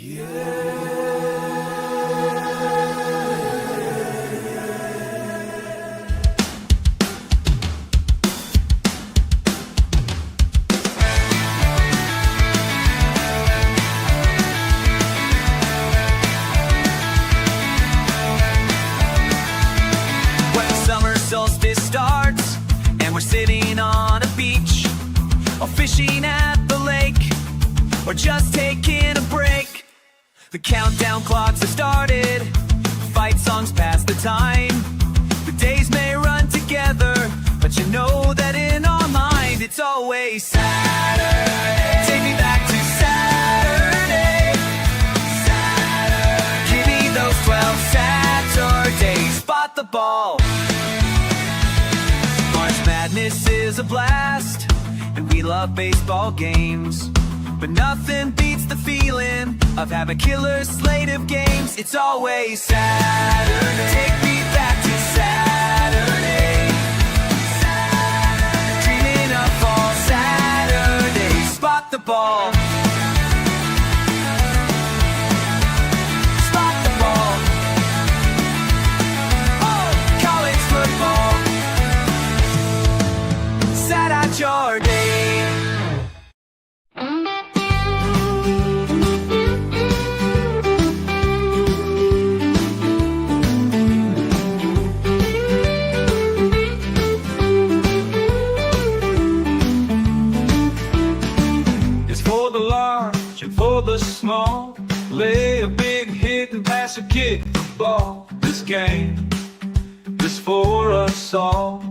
When the summer solstice starts and we're sitting on a beach or fishing at the lake or just taking a break, the countdown clocks have started, fight songs pass the time. The days may run together, but you know that in our mind it's always Saturday. Take me back to Saturday. Saturday. Give me those 12 Saturdays. Spot the ball. March Madness is a blast, and we love baseball games. But nothing beats the feeling of having a killer slate of games. It's always Saturday. Take me back to Saturday. Saturday. Dreaming of all Saturdays. Spot the ball. Spot the ball. Oh, college football. Sat out your day. For the small, lay a big hit and pass a kickball. This game is for us all.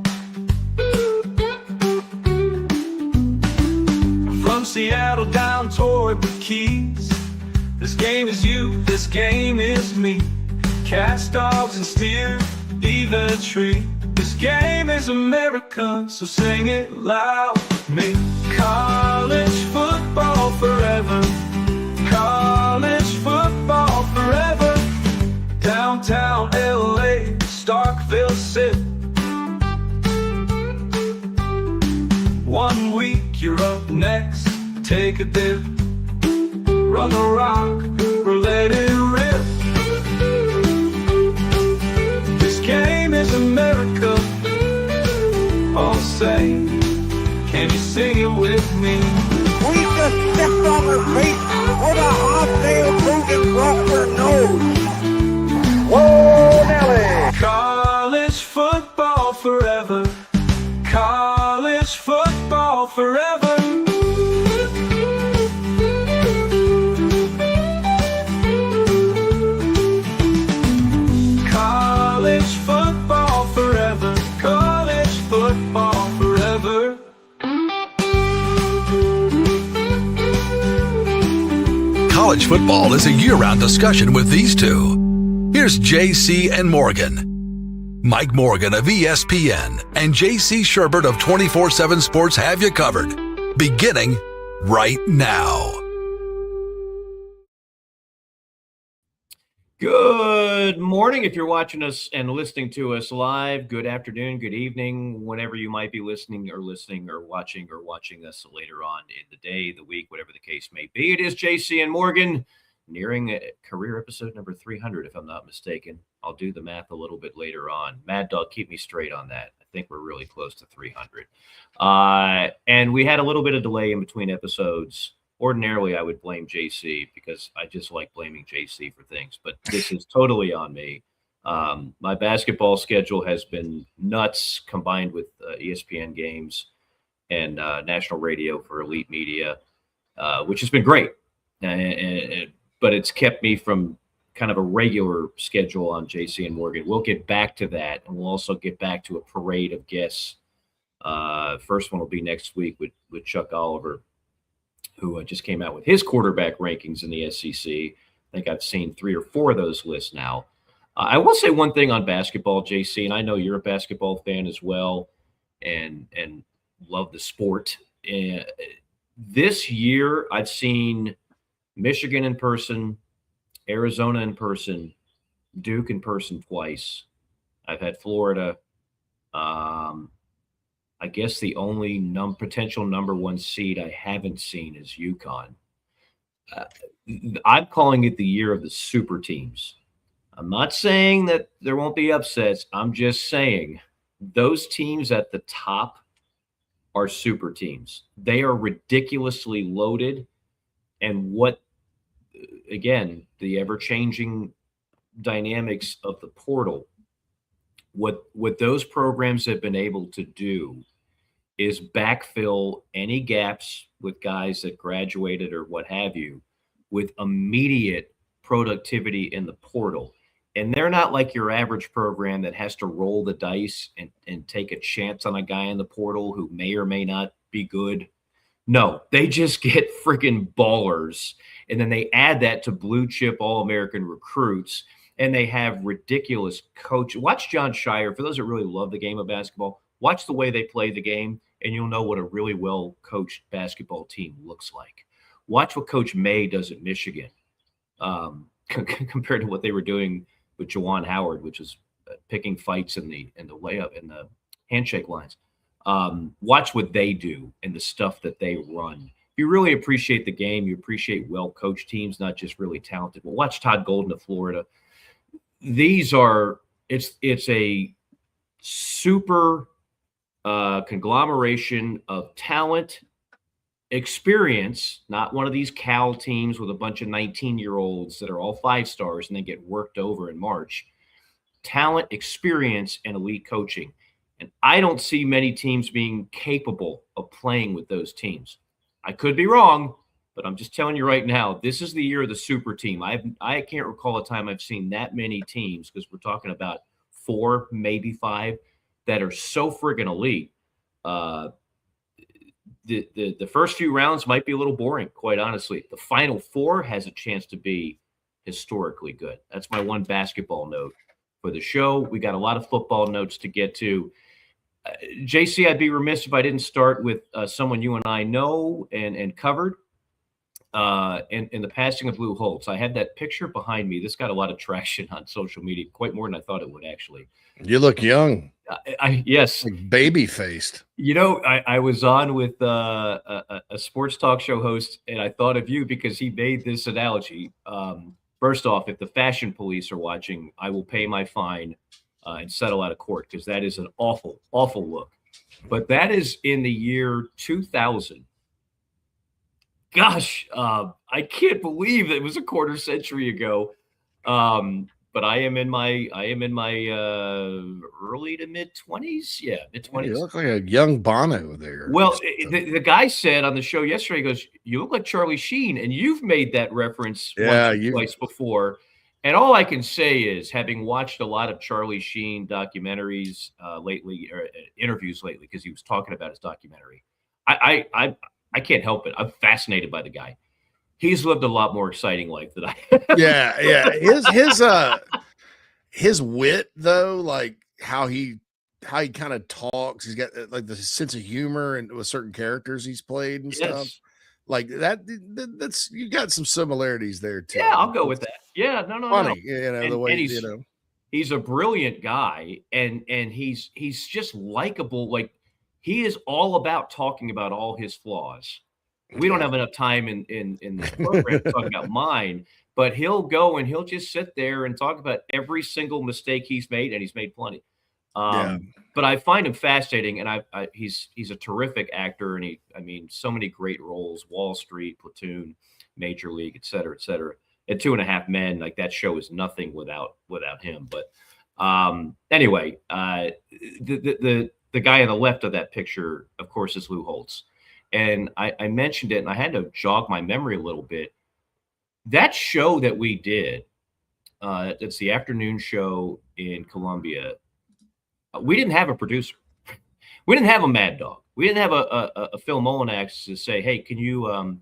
From Seattle down toward the Keys, this game is you, this game is me. Cats, dogs, and steer, be the tree. This game is America, so sing it loud with me. College football forever. College football forever. Downtown LA, Starkville sit. 1 week you're up next, take a dip. Run the rock or let it rip. This game is America. All say, can you sing it with me? We just stepped on her face with a hot-tail broken across her nose. Whoa, Nelly! College football forever. College football forever. College football forever. College football forever. College football is a year-round discussion with these two. Here's JC and Morgan. Mike Morgan of ESPN and JC Sherbert of 24/7 Sports have you covered, beginning right now. Good morning if you're watching us and listening to us live. Good afternoon, good evening, whenever you might be listening or watching us later on in the day, the week, whatever the case may be. It is JC and Morgan, nearing career episode number 300, if I'm not mistaken. I'll do the math a little bit later on. Mad Dog, keep me straight on that. I think we're really close to 300. And we had a little bit of delay in between episodes. Ordinarily, I would blame JC because I just like blaming JC for things, but this is totally on me. My basketball schedule has been nuts, combined with ESPN games and national radio for Elite Media, which has been great. But it's kept me from kind of a regular schedule on JC and Morgan. We'll get back to that, and we'll also get back to a parade of guests. First one will be next week with Chuck Oliver, who just came out with his quarterback rankings in the SEC. I think I've seen 3 or 4 of those lists now. I will say one thing on basketball, JC, and I know you're a basketball fan as well and love the sport. This year, I've seen Michigan in person, Arizona in person, Duke in person twice. I've had Florida. I guess the only potential number 1 seed I haven't seen is UConn. Uh, I'm calling it the year of the super teams. I'm not saying that there won't be upsets. I'm just saying those teams at the top are super teams. They are ridiculously loaded. And what, again, the ever changing dynamics of the portal, what those programs have been able to do is backfill any gaps with guys that graduated or what have you with immediate productivity in the portal. And they're not like your average program that has to roll the dice and take a chance on a guy in the portal who may or may not be good. No, they just get freaking ballers. And then they add that to blue chip All American recruits. And they have ridiculous coach. Watch John Shire. For those that really love the game of basketball, watch the way they play the game, and you'll know what a really well coached basketball team looks like. Watch what Coach May does at Michigan compared to what they were doing with Juwan Howard, which is picking fights in the layup in the handshake lines. Watch what they do and the stuff that they run. If you really appreciate the game, you appreciate well-coached teams, not just really talented. Well, watch Todd Golden of Florida. These are it's a super conglomeration of talent, experience, not one of these Cal teams with a bunch of 19-year-olds that are all 5 stars and then get worked over in March. Talent, experience, and elite coaching. And I don't see many teams being capable of playing with those teams. I could be wrong, but I'm just telling you right now, this is the year of the super team. I can't recall a time I've seen that many teams, because we're talking about 4, maybe 5, that are so friggin' elite. The first few rounds might be a little boring, quite honestly. The final 4 has a chance to be historically good. That's my one basketball note for the show. We got a lot of football notes to get to. JC, I'd be remiss if I didn't start with someone you and I know and covered. In the passing of Lou Holtz. I had that picture behind me. This got a lot of traction on social media, quite more than I thought it would, actually. You look young. Yes. Like baby-faced. You know, I was on with a sports talk show host, and I thought of you because he made this analogy. First off, if the fashion police are watching, I will pay my fine and settle out of court, because that is an awful, awful look. But that is in the year 2000. Gosh, I can't believe it was a quarter century ago. But I am in my early to mid 20s. Yeah, mid 20s. You look like a young Bono there. Well, the guy said on the show yesterday, he goes, "You look like Charlie Sheen," and you've made that reference once or twice before. And all I can say is, having watched a lot of Charlie Sheen documentaries lately, or interviews lately, because he was talking about his documentary, I can't help it. I'm fascinated by the guy. He's lived a lot more exciting life than I have. Yeah. His wit, though, like how he kind of talks. He's got like the sense of humor and with certain characters he's played and stuff. Like that's you got some similarities there too. Yeah, I'll go with that. Yeah, no. Funny, the way he's a brilliant guy, and he's just likable. Like, he is all about talking about all his flaws. We don't have enough time in this program to talk about mine, but he'll go and he'll just sit there and talk about every single mistake he's made, and he's made plenty. But I find him fascinating, and he's a terrific actor, and so many great roles: Wall Street, Platoon, Major League, et cetera, et cetera. At 2.5 Men, like, that show is nothing without him. But anyway, the guy on the left of that picture, of course, is Lou Holtz. And I mentioned it, and I had to jog my memory a little bit. That show that we did, it's the afternoon show in Columbia. We didn't have a producer. We didn't have a Mad Dog. We didn't have a Phil Molinax to say, "Hey, can you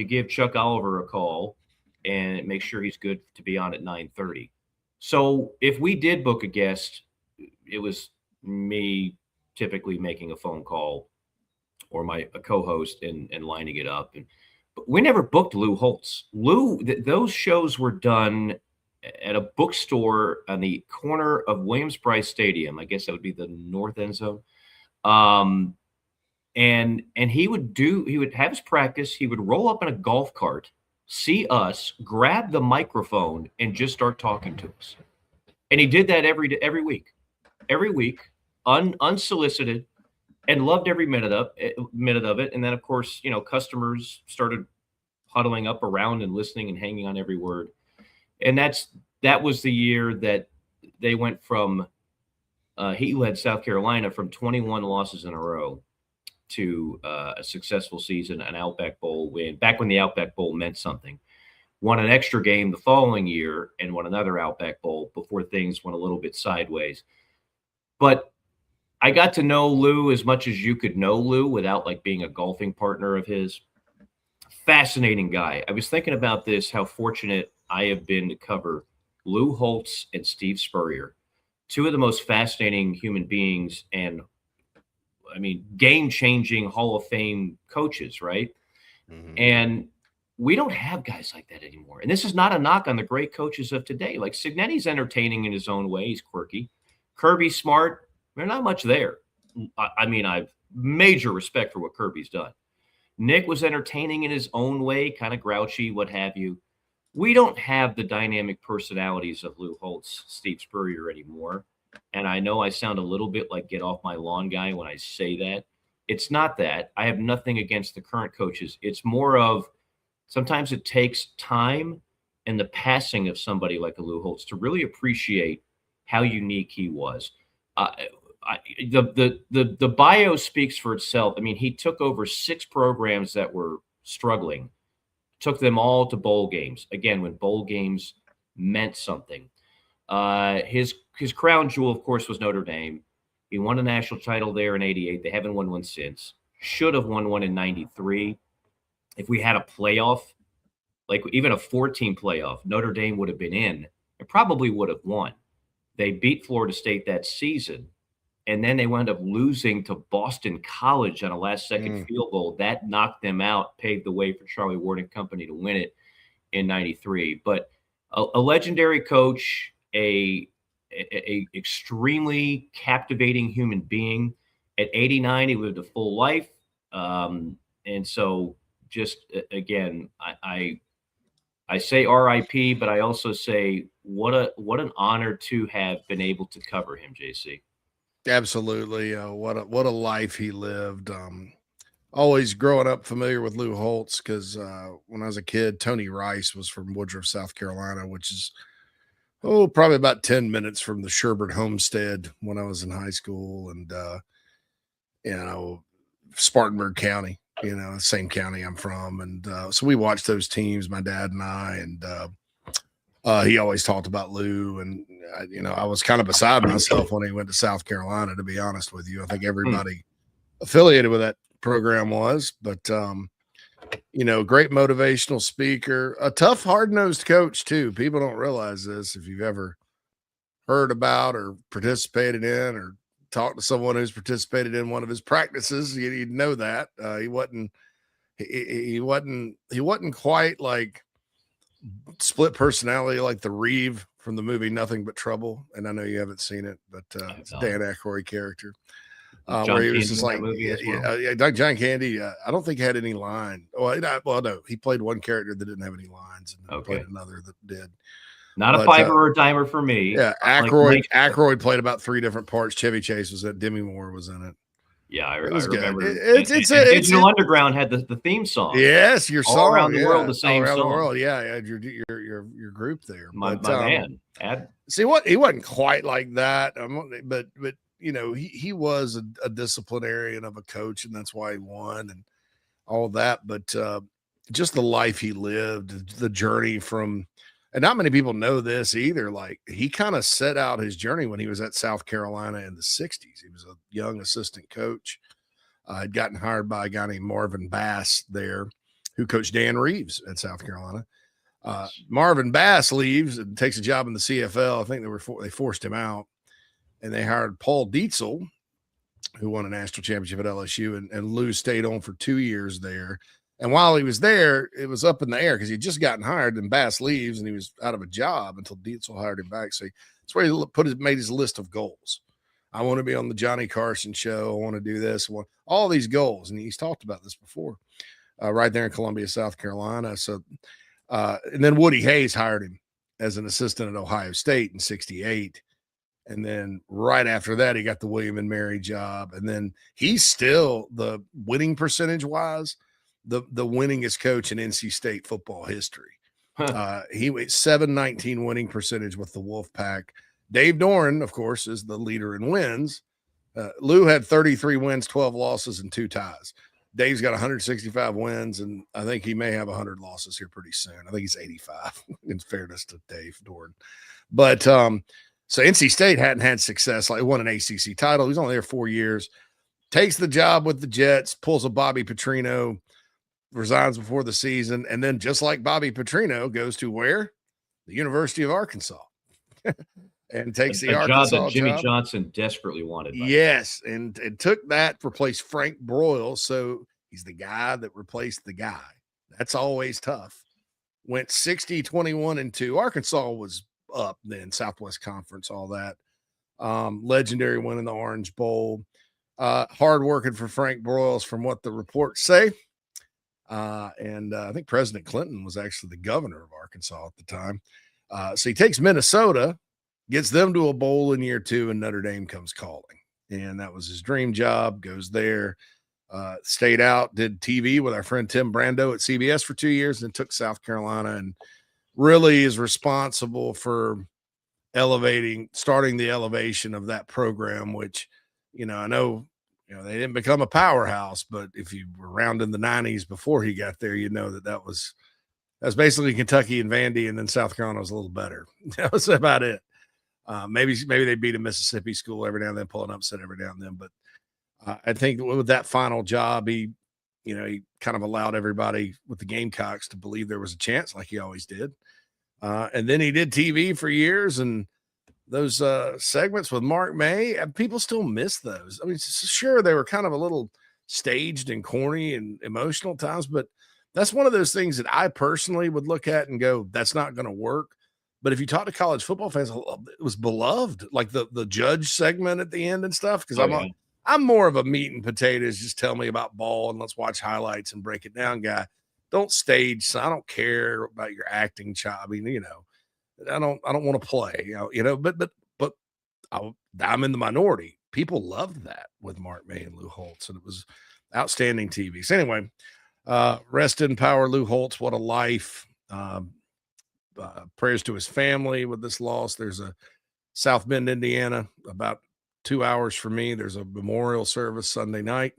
give Chuck Oliver a call and make sure he's good to be on at 9:30?" So if we did book a guest, it was me typically making a phone call, or a co-host and lining it up. But we never booked Lou Holtz. Those shows were done at a bookstore on the corner of Williams-Brice Stadium. I guess that would be the north end zone. And he would have his practice. He would roll up in a golf cart, see us, grab the microphone, and just start talking to us. And he did that every week, unsolicited, and loved every minute of it. And then, of course, customers started huddling up around and listening and hanging on every word. And that was the year that they went from he led South Carolina from 21 losses in a row to a successful season, an Outback Bowl win. Back when the Outback Bowl meant something. Won an extra game the following year and won another Outback Bowl before things went a little bit sideways. But I got to know Lou as much as you could know Lou without like being a golfing partner of his. Fascinating guy. I was thinking about this, how fortunate I have been to cover Lou Holtz and Steve Spurrier, two of the most fascinating human beings and, I mean, game-changing Hall of Fame coaches, right? Mm-hmm. And we don't have guys like that anymore. And this is not a knock on the great coaches of today. Like Cignetti's entertaining in his own way. He's quirky. Kirby's smart. There's not much there. I mean, I've major respect for what Kirby's done. Nick was entertaining in his own way, kind of grouchy, what have you. We don't have the dynamic personalities of Lou Holtz, Steve Spurrier anymore. And I know I sound a little bit like get off my lawn guy when I say that. It's not that. I have nothing against the current coaches. It's more of sometimes it takes time and the passing of somebody like a Lou Holtz to really appreciate how unique he was. The bio speaks for itself. I mean, he took over 6 programs that were struggling, took them all to bowl games. Again, when bowl games meant something. His crown jewel, of course, was Notre Dame. He won a national title there in '88. They haven't won one since. Should have won one in '93. If we had a playoff, like even a 14 playoff, Notre Dame would have been in and probably would have won. They beat Florida State that season. And then they wound up losing to Boston College on a last-second field goal. That knocked them out, paved the way for Charlie Ward and company to win it in '93. But a legendary coach, a extremely captivating human being. At 89, he lived a full life. And so just, again, I say RIP, but I also say what an honor to have been able to cover him, JC. Absolutely. What a life he lived. Always growing up familiar with Lou Holtz because when I was a kid, Tony Rice was from Woodruff, South Carolina, which is probably about 10 minutes from the Sherbert homestead when I was in high school, and Spartanburg County, same county I'm from, and so we watched those teams, my dad and I, and he always talked about Lou, and I was kind of beside myself when he went to South Carolina, to be honest with you. I think everybody affiliated with that program was, but great motivational speaker, a tough, hard-nosed coach too. People don't realize this. If you've ever heard about or participated in or talked to someone who's participated in one of his practices, you'd know that he wasn't quite like split personality like the Reeve from the movie Nothing But Trouble, and I know you haven't seen it, but it's Dan Aykroyd character where he was just like John Candy. I don't think he had any line. No, he played one character that didn't have any lines, and played another that did. Not a fiver or a dimer for me. Yeah, Aykroyd played about 3 different parts. Chevy Chase was in it. Demi Moore was in it. Yeah, I remember. It's Digital Underground had the theme song. Yes, your song all around the world, the same all around song. The world. Yeah, your group there. My man. See what he wasn't quite like that, but he was a disciplinarian of a coach, and that's why he won and all that. But just the life he lived, the journey from. And not many people know this either. Like he kind of set out his journey when he was at South Carolina in the 60s. He was a young assistant coach. Had gotten hired by a guy named Marvin Bass there, who coached Dan Reeves at South Carolina. Marvin Bass leaves and takes a job in the CFL. I think they forced him out, and they hired Paul Dietzel, who won a national championship at LSU, and Lou stayed on for 2 years there. And while he was there, it was up in the air because he'd just gotten hired. And Bass leaves, and he was out of a job until Dietzel hired him back. So that's where he made his list of goals. I want to be on the Johnny Carson show. I want to do this. All these goals. And he's talked about this before, right there in Columbia, South Carolina. So, and then Woody Hayes hired him as an assistant at Ohio State in 68. And then right after that, he got the William and Mary job. And then he's still, the winning percentage wise, the winningest coach in NC State football history. He was 719 winning percentage with the Wolfpack. Dave Doran, of course, is the leader in wins. Lou had 33 wins, 12 losses, and 2 ties. Dave's got 165 wins, and I think he may have 100 losses here pretty soon. I think he's 85, in fairness to Dave Doran. But so NC State hadn't had success. Like, won an ACC title. He's only there 4 years. Takes the job with the Jets, pulls a Bobby Petrino, resigns before the season, and then just like Bobby Petrino, goes to where? The University of Arkansas. And takes the Arkansas job that Jimmy Johnson desperately wanted. Yes, and took that, replaced Frank Broyles. So he's the guy that replaced the guy. That's always tough. Went 60-21-2. Arkansas was up then, Southwest Conference, all that. Legendary win in the Orange Bowl. Hard working for Frank Broyles, from what the reports say. And I think President Clinton was actually the governor of Arkansas at the time. So he takes Minnesota, gets them to a bowl in year 2, and Notre Dame comes calling. And that was his dream job. Goes there, stayed out, did TV with our friend Tim Brando at CBS for 2 years, and took South Carolina, and really is responsible for starting the elevation of that program, which, I know, they didn't become a powerhouse, but if you were around in the 90s before he got there, that's basically Kentucky and Vandy, and then South Carolina was a little better. That was about it. Maybe they beat a Mississippi school every now and then, pull an upset every now and then. But I think with that final job, he kind of allowed everybody with the Gamecocks to believe there was a chance, like he always did. And then he did TV for years, and those segments with Mark May, people still miss those. I mean, sure, they were kind of a little staged and corny and emotional at times, but that's one of those things that I personally would look at and go, that's not going to work. But if you talk to college football fans, it was beloved, like the judge segment at the end and stuff. Because I'm more of a meat and potatoes, just tell me about ball and let's watch highlights and break it down guy. Don't stage. So I don't care about your acting job. I mean, I don't want to play. But I'm in the minority. People loved that with Mark May and Lou Holtz, and it was outstanding TV. So anyway, rest in power, Lou Holtz. What a life. Prayers to his family with this loss. There's a South Bend, Indiana, about 2 hours from me. There's a memorial service Sunday night.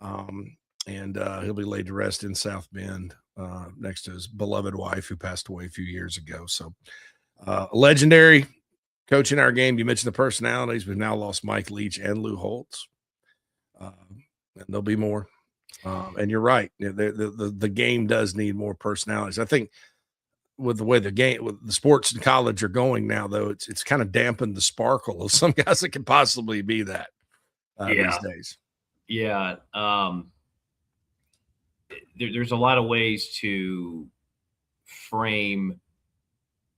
And he'll be laid to rest in South Bend next to his beloved wife who passed away a few years ago. So a legendary coach in our game. You mentioned the personalities. We've now lost Mike Leach and Lou Holtz. And there'll be more. And you're right. The game does need more personalities. I think with the way the sports in college are going now, though, it's kind of dampened the sparkle of some guys that can possibly be that these days. Yeah. There's a lot of ways to frame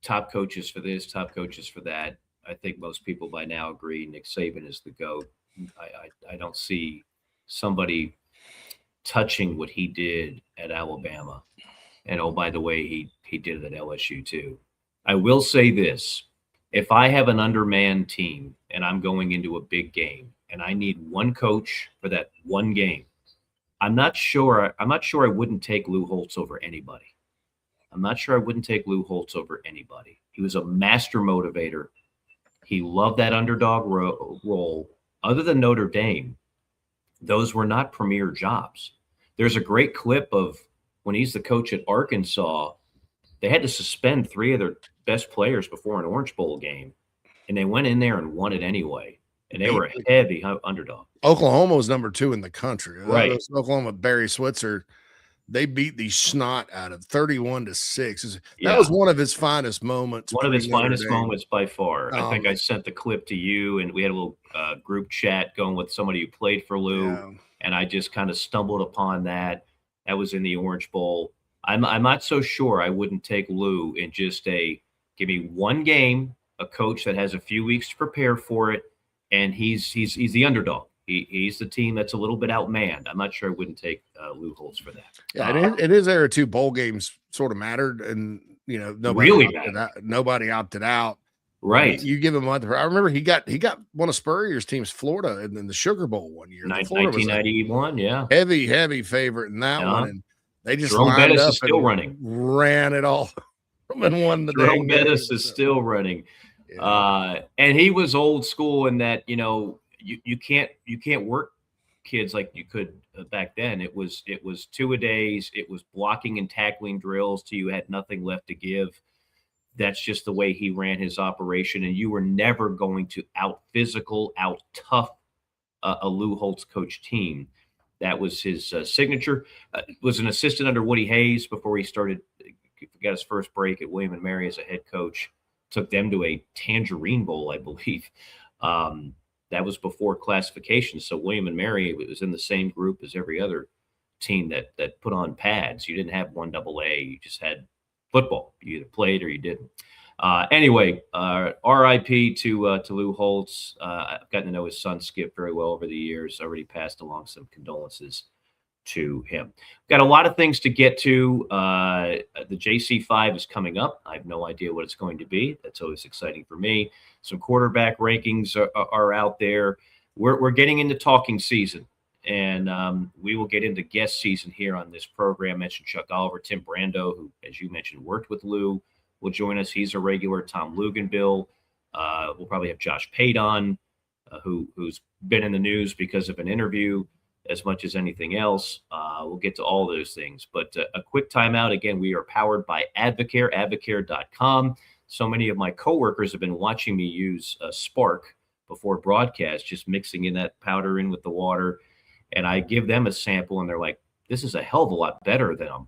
top coaches for this, top coaches for that. I think most people by now agree Nick Saban is the GOAT. I don't see somebody touching what he did at Alabama. And, oh, by the way, he did it at LSU too. I will say this. If I have an undermanned team and I'm going into a big game and I need one coach for that one game, I'm not sure I wouldn't take Lou Holtz over anybody. I'm not sure I wouldn't take Lou Holtz over anybody. He was a master motivator. He loved that underdog role. Other than Notre Dame, those were not premier jobs. There's a great clip of when he's the coach at Arkansas, they had to suspend 3 of their best players before an Orange Bowl game, and they went in there and won it anyway. And they were a heavy underdog. Oklahoma was number 2 in the country. Right. Oklahoma, Barry Switzer, they beat the snot out of 31-6. That was one of his finest moments. One of his finest moments by far. I think I sent the clip to you, and we had a little group chat going with somebody who played for Lou, and I just kind of stumbled upon that. That was in the Orange Bowl. I'm not so sure I wouldn't take Lou in just give me one game, a coach that has a few weeks to prepare for it, and he's the underdog. He's the team that's a little bit outmanned. I'm not sure I wouldn't take Lou Holtz for that. Yeah, and in his era, 2 bowl games sort of mattered, and nobody opted out. Right. You give him a month. I remember he got one of Spurrier's teams, Florida, in the Sugar Bowl one year. 1991, yeah. Heavy favorite in that one, and they just Jerome lined Bettis up is still running. Ran it all and won the Jerome game. Bettis is still running. Yeah. And he was old school in that, you can't work kids like you could back then. It was 2-a-days. It was blocking and tackling drills till you had nothing left to give. That's just the way he ran his operation, and you were never going to out-physical, out-tough a Lou Holtz coach team. That was his signature. Was an assistant under Woody Hayes before he got his first break at William & Mary as a head coach. Took them to a Tangerine Bowl, I believe. That was before classification. So William & Mary was in the same group as every other team that put on pads. You didn't have 1AA. You just had football. You either played or you didn't. Anyway, RIP to Lou Holtz. I've gotten to know his son Skip very well over the years. Already passed along some condolences to him. Got a lot of things to get to. The JC5 is coming up. I have no idea what it's going to be. That's always exciting for me. Some quarterback rankings are out there. We're getting into talking season, and we will get into guest season here on this program. I mentioned Chuck Oliver, Tim Brando, who, as you mentioned, worked with Lou, will join us. He's a regular. Tom Luganbill. We'll probably have Josh Pate on, who's been in the news because of an interview as much as anything else. We'll get to all those things. But a quick timeout. Again, we are powered by Advocare, advocare.com. So many of my coworkers have been watching me use Spark before broadcast, just mixing in that powder in with the water. And I give them a sample, and they're like, this is a hell of a lot better than a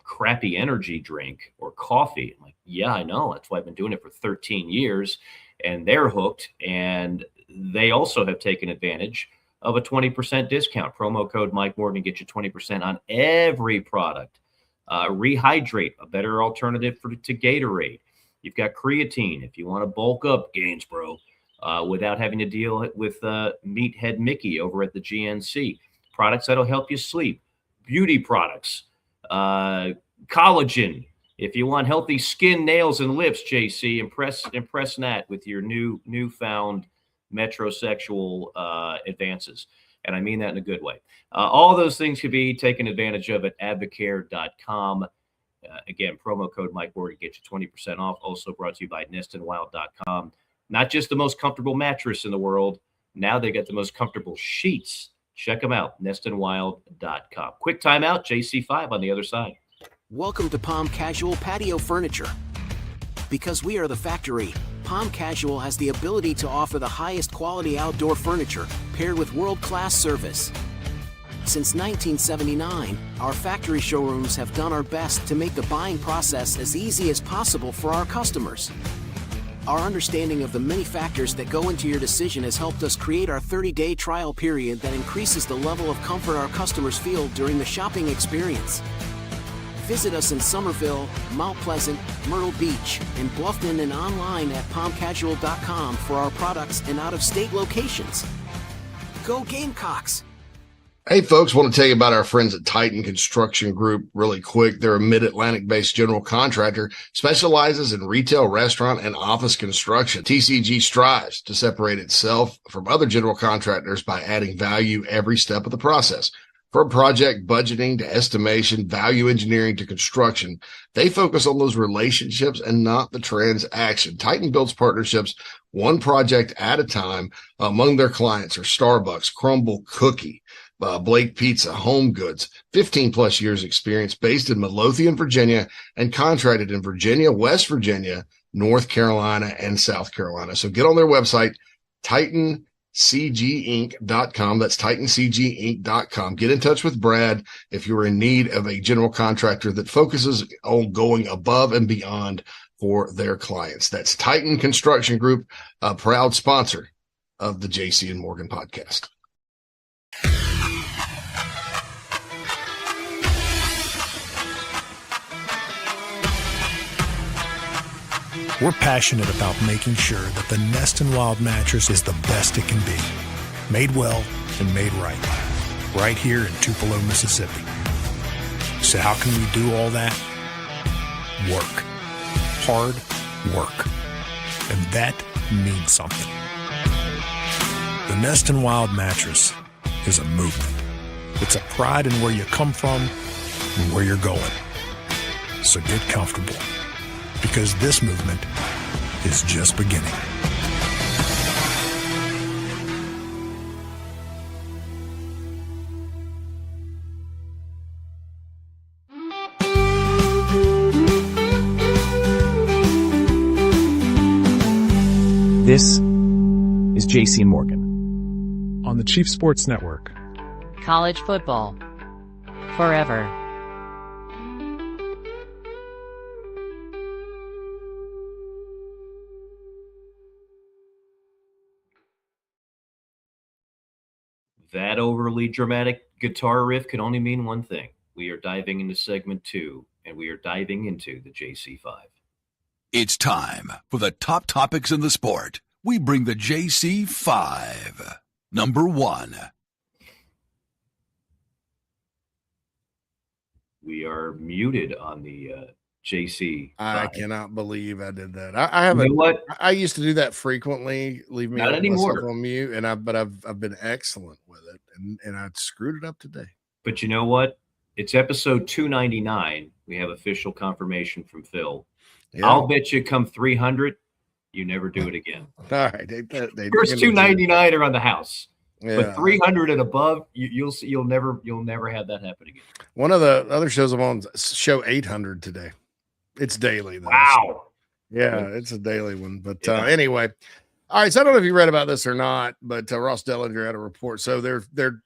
crappy energy drink or coffee. I'm like, yeah, I know. That's why I've been doing it for 13 years. And they're hooked. And they also have taken advantage of a 20% discount. Promo code Mike Morgan gets you 20% on every product. Rehydrate, a better alternative to Gatorade. You've got creatine if you want to bulk up, Gainsborough, without having to deal with Meathead Mickey over at the GNC. Products that'll help you sleep. Beauty products. Collagen. If you want healthy skin, nails, and lips, JC, impress Nat with your newfound metrosexual advances. And I mean that in a good way. All those things can be taken advantage of at advocare.com. Again, promo code Mike Morgan gets you 20% off. Also brought to you by nestandwild.com. Not just the most comfortable mattress in the world. Now they got the most comfortable sheets. Check them out, nestandwild.com. Quick timeout, JC5 on the other side. Welcome to Palm Casual Patio Furniture. Because we are the factory, Palm Casual has the ability to offer the highest quality outdoor furniture paired with world-class service. Since 1979, our factory showrooms have done our best to make the buying process as easy as possible for our customers. Our understanding of the many factors that go into your decision has helped us create our 30-day trial period that increases the level of comfort our customers feel during the shopping experience. Visit us in Somerville, Mount Pleasant, Myrtle Beach, and Bluffton, and online at palmcasual.com for our products and out-of-state locations. Go Gamecocks! Hey folks, want to tell you about our friends at Titan Construction Group really quick. They're a mid-Atlantic based general contractor, specializes in retail, restaurant, and office construction. TCG strives to separate itself from other general contractors by adding value every step of the process. From project budgeting to estimation, value engineering to construction, they focus on those relationships and not the transaction. Titan builds partnerships one project at a time. Among their clients are Starbucks, Crumble Cookie, Blake Pizza, Home Goods, 15 plus years experience, based in Midlothian, Virginia, and contracted in Virginia, West Virginia, North Carolina, and South Carolina. So get on their website, TitanCGinc.com. That's TitanCGinc.com. Get in touch with Brad if you're in need of a general contractor that focuses on going above and beyond for their clients. That's Titan Construction Group, a proud sponsor of the JC and Morgan podcast. We're passionate about making sure that the Nest and Wild mattress is the best it can be. Made well and made right. Right here in Tupelo, Mississippi. So how can we do all that? Work. Hard work. And that means something. The Nest and Wild mattress is a movement. It's a pride in where you come from and where you're going. So get comfortable, because this movement is just beginning. This is JC Morgan on the Chief Sports Network. College football. Forever. That overly dramatic guitar riff could only mean one thing. We are diving into segment 2, and we are diving into the JC5. It's time for the top topics in the sport. We bring the JC5. Number 1. We are muted on the JC5. I cannot believe I did that. I haven't. You know what? I used to do that frequently. Leave me Not myself anymore. on mute, and I've been excellent with it, and I screwed it up today. But you know what? It's episode 299. We have official confirmation from Phil. Yeah. I'll bet you come 300, you never do it again. All right, they First 299 are on the house, Yeah. but 300 and above, you'll never have that happen again. One of the other shows I'm on, show 800 today. It's daily though. Wow. Yeah, it's a daily one. But Yeah. anyway, all right. So I don't know if you read about this or not, but Ross Dellinger had a report. So they're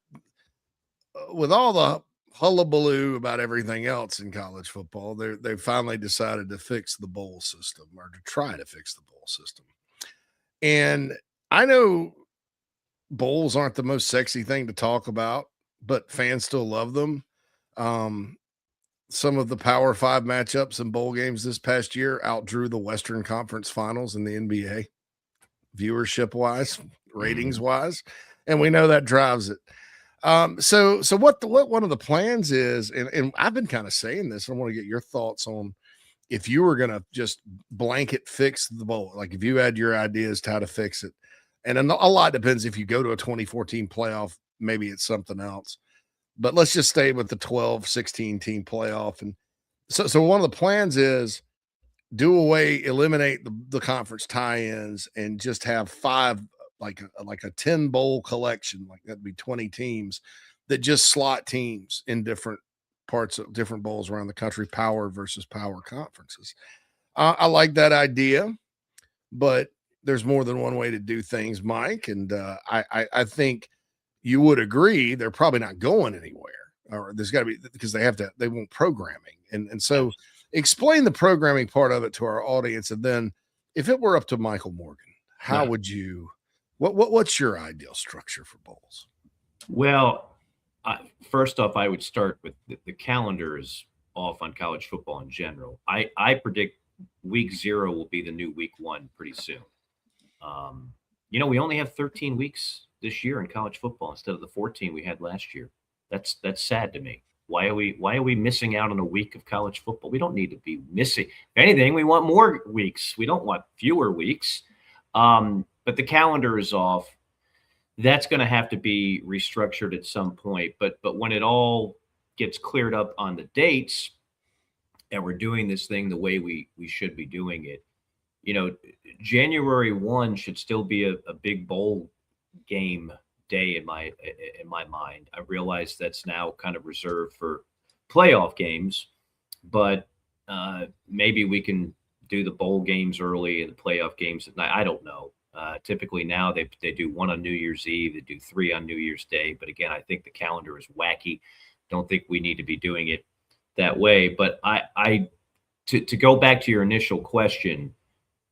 with all the hullabaloo about everything else in college football, they finally decided to fix the bowl system, or to try to fix the bowl system. And I know bowls aren't the most sexy thing to talk about, but fans still love them. Some of the Power 5 matchups and bowl games this past year outdrew the Western Conference Finals in the NBA, viewership wise, ratings wise, and we know that drives it. So what one of the plans is, and I've been kind of saying this, I want to get your thoughts on if you were going to just blanket fix the bowl, like if you had your ideas to how to fix it, and a lot depends. If you go to a 2014 playoff, maybe it's something else. But let's just stay with the 12-16 team playoff. And so one of the plans is eliminate the conference tie-ins and just have 5, like a 10 bowl collection, like that'd be 20 teams that just slot teams in different parts of different bowls around the country, power versus power conferences. I like that idea, but there's more than one way to do things, Mike. And I think you would agree they're probably not going anywhere, or there's got to be, because they want programming. And so explain the programming part of it to our audience. And then if it were up to Michael Morgan, how would you, what's your ideal structure for bowls? Well, first off, I would start with the calendar is off on college football in general. I predict week 0 will be the new week 1 pretty soon. We only have 13 weeks this year in college football instead of the 14 we had last year. That's sad to me. Why are we missing out on a week of college football? We don't need to be missing. If anything, we want more weeks. We don't want fewer weeks. But the calendar is off. That's going to have to be restructured at some point. But when it all gets cleared up on the dates, and we're doing this thing the way we should be doing it, January 1 should still be a big bowl game day in my mind. I realize that's now kind of reserved for playoff games, but maybe we can do the bowl games early and the playoff games at night. I don't know. Typically now they do 1 on New Year's Eve, they do 3 on New Year's Day. But again, I think the calendar is wacky. Don't think we need to be doing it that way. But to go back to your initial question,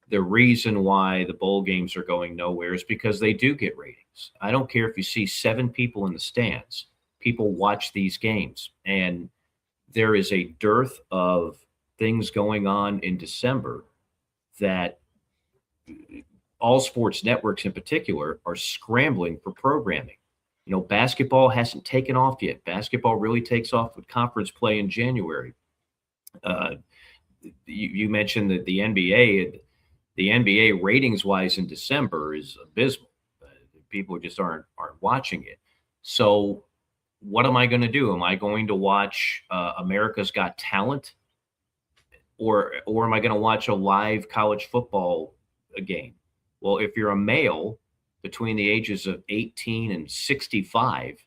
the reason why the bowl games are going nowhere is because they do get ratings. I don't care if you see 7 people in the stands. People watch these games, and there is a dearth of things going on in December that all sports networks in particular are scrambling for programming. You know, basketball hasn't taken off yet. Basketball really takes off with conference play in January. You mentioned that the NBA ratings wise in December is abysmal. People just aren't watching it. So, what am I going to do? Am I going to watch America's Got Talent, or am I going to watch a live college football game? Well, if you're a male between the ages of 18 and 65,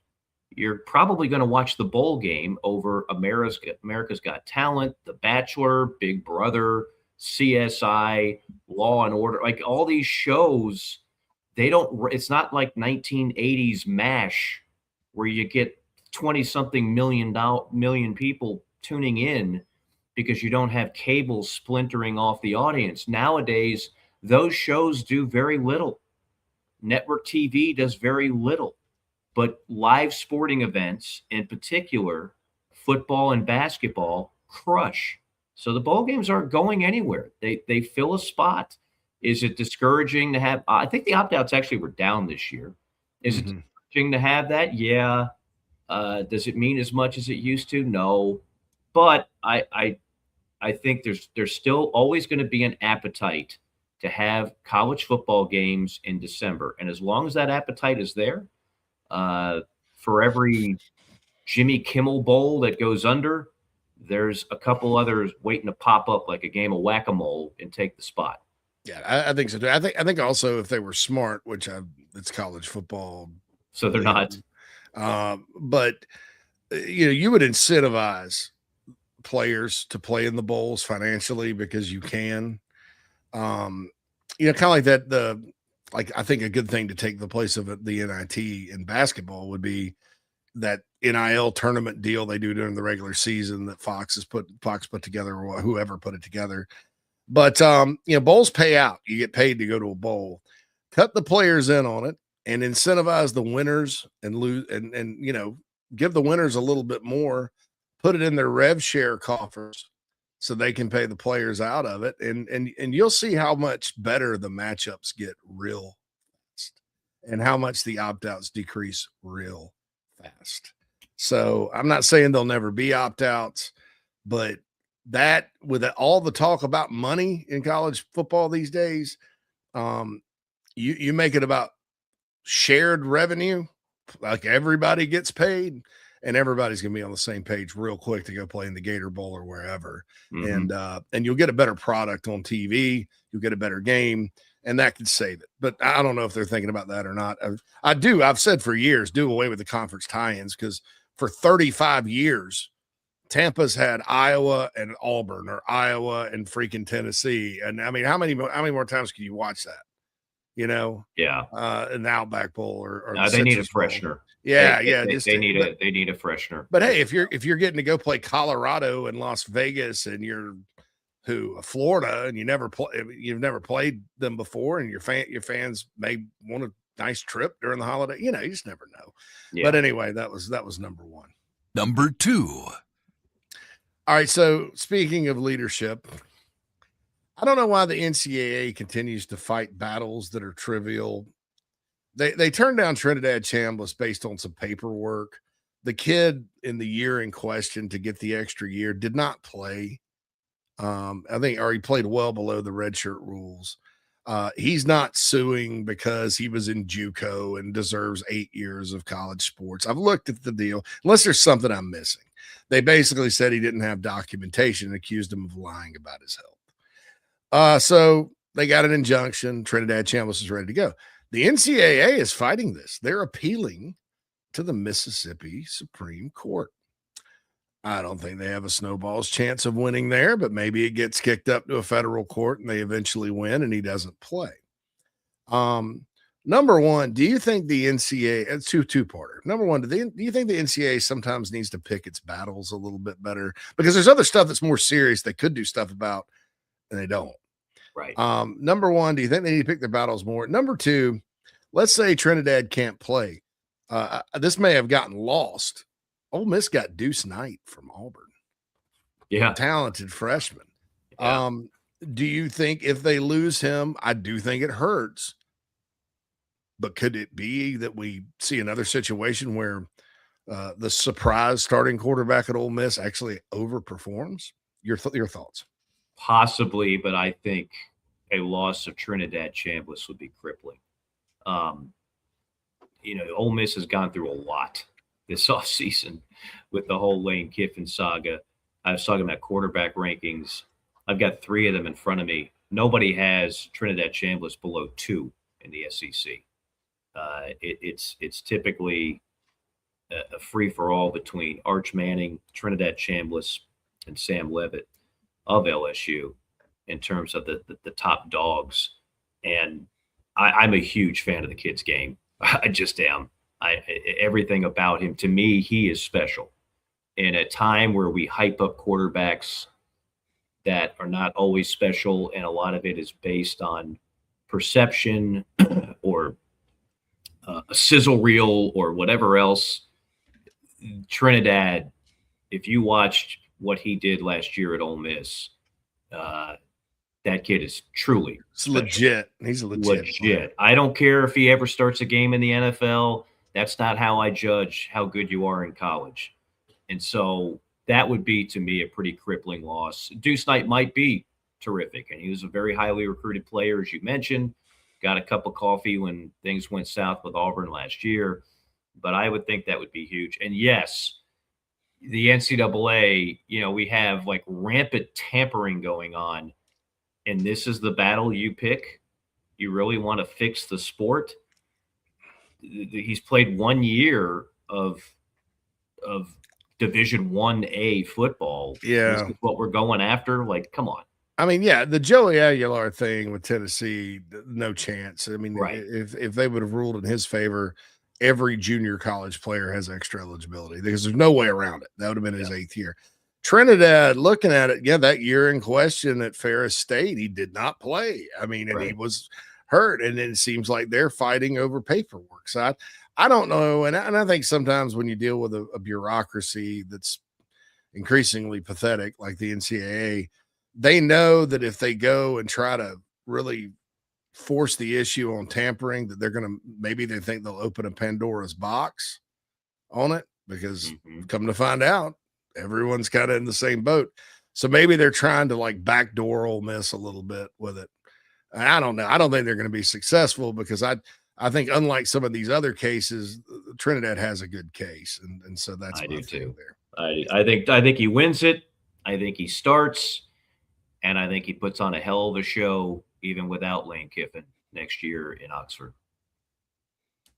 you're probably going to watch the bowl game over America's Got Talent, The Bachelor, Big Brother, CSI, Law and Order. Like all these shows, it's not like 1980s MASH where you get 20 something million people tuning in because you don't have cable splintering off the audience. Nowadays, those shows do very little. Network TV does very little, but live sporting events, in particular, football and basketball, crush. So the bowl games aren't going anywhere. They fill a spot. Is it discouraging to have? I think the opt-outs actually were down this year. Is it discouraging to have that? Yeah. Does it mean as much as it used to? No. But I think there's still always going to be an appetite to have college football games in December. And as long as that appetite is there, for every Jimmy Kimmel Bowl that goes under, there's a couple others waiting to pop up like a game of whack-a-mole and take the spot. Yeah, I think so too. I think also if they were smart, which it's college football, so they're not. But you would incentivize players to play in the bowls financially because you can. Kind of like that. I think a good thing to take the place of the NIT in basketball would be that NIL tournament deal they do during the regular season that Fox put together, or whoever put it together. But bowls pay out. You get paid to go to a bowl. Cut the players in on it and incentivize the winners and lose and give the winners a little bit more. Put it in their rev share coffers so they can pay the players out of it. And you'll see how much better the matchups get real fast and how much the opt-outs decrease real fast. So I'm not saying there'll never be opt-outs, but that with all the talk about money in college football these days, you make it about shared revenue, like everybody gets paid. And everybody's going to be on the same page real quick to go play in the Gator Bowl or wherever. And you'll get a better product on TV. You'll get a better game, and that could save it. But I don't know if they're thinking about that or not. I've said for years, do away with the conference tie-ins, because for 35 years, Tampa's had Iowa and Auburn, or Iowa and freaking Tennessee. And I mean, how many more times can you watch that? Yeah. An Outback Bowl or they need a freshener. Bowl. Yeah, they need a freshener. But hey, if you're getting to go play Colorado and Las Vegas, and you're Florida, and you've never played them before, and your fans may want a nice trip during the holiday, you just never know. Yeah. But anyway, that was number one. Number two. All right. So speaking of leadership, I don't know why the NCAA continues to fight battles that are trivial. They turned down Trinidad Chambliss based on some paperwork. The kid in the year in question to get the extra year did not play. He played well below the redshirt rules. He's not suing because he was in JUCO and deserves 8 years of college sports. I've looked at the deal, unless there's something I'm missing. They basically said he didn't have documentation and accused him of lying about his health. So they got an injunction. Trinidad Chambliss is ready to go. The NCAA is fighting this. They're appealing to the Mississippi Supreme Court. I don't think they have a snowball's chance of winning there, but maybe it gets kicked up to a federal court and they eventually win and he doesn't play. Number one, do you think the NCAA, it's two-parter. Number one, do you think the NCAA sometimes needs to pick its battles a little bit better? Because there's other stuff that's more serious they could do stuff about and they don't. Right. Number one, do you think they need to pick their battles more? Number two, let's say Trinidad can't play. This may have gotten lost. Ole Miss got Deuce Knight from Auburn. Yeah. Talented freshman. Yeah. Do you think if they lose him, I do think it hurts, but could it be that we see another situation where the surprise starting quarterback at Ole Miss actually overperforms? Your thoughts? Possibly, but I think a loss of Trinidad Chambliss would be crippling. Um, Ole Miss has gone through a lot this offseason with the whole Lane Kiffin saga. I was talking about quarterback rankings. I've got 3 of them in front of me. Nobody has Trinidad Chambliss below 2 in the SEC. It's typically a free for all between Arch Manning, Trinidad Chambliss, and Sam Levitt of LSU in terms of the top dogs. And I'm a huge fan of the kid's game. I just am. Everything about him, to me, he is special. In a time where we hype up quarterbacks that are not always special, and a lot of it is based on perception or a sizzle reel or whatever else. Trinidad, if you watched what he did last year at Ole Miss, that kid is truly legit. He's a legit player. I don't care if he ever starts a game in the NFL. That's not how I judge how good you are in college. And so that would be, to me, a pretty crippling loss. Deuce Knight might be terrific, and he was a very highly recruited player, as you mentioned. Got a cup of coffee when things went south with Auburn last year. But I would think that would be huge. And yes, the NCAA, we have like rampant tampering going on. And this is the battle you pick? You really want to fix the sport? He's played 1 year of Division 1A football. Yeah. This is what we're going after? Like, come on. I mean, yeah, the Joey Aguilar thing with Tennessee, no chance. I mean, Right. if they would have ruled in his favor, every junior college player has extra eligibility because there's no way around it. That would have been his 8th year. Trinidad, looking at it, that year in question at Ferris State, he did not play. I mean, and he was hurt, and it seems like they're fighting over paperwork. So I don't know, and I think sometimes when you deal with a bureaucracy that's increasingly pathetic, like the NCAA, they know that if they go and try to really force the issue on tampering, that they're going to maybe they think they'll open a Pandora's box on it because come to find out, everyone's kind of in the same boat. So maybe they're trying to like backdoor Ole Miss a little bit with it. I don't know. I don't think they're going to be successful because I think unlike some of these other cases, Trinidad has a good case. And so that's I what do I think too. there. I think he wins it. I think he starts, and I think he puts on a hell of a show even without Lane Kiffin next year in Oxford.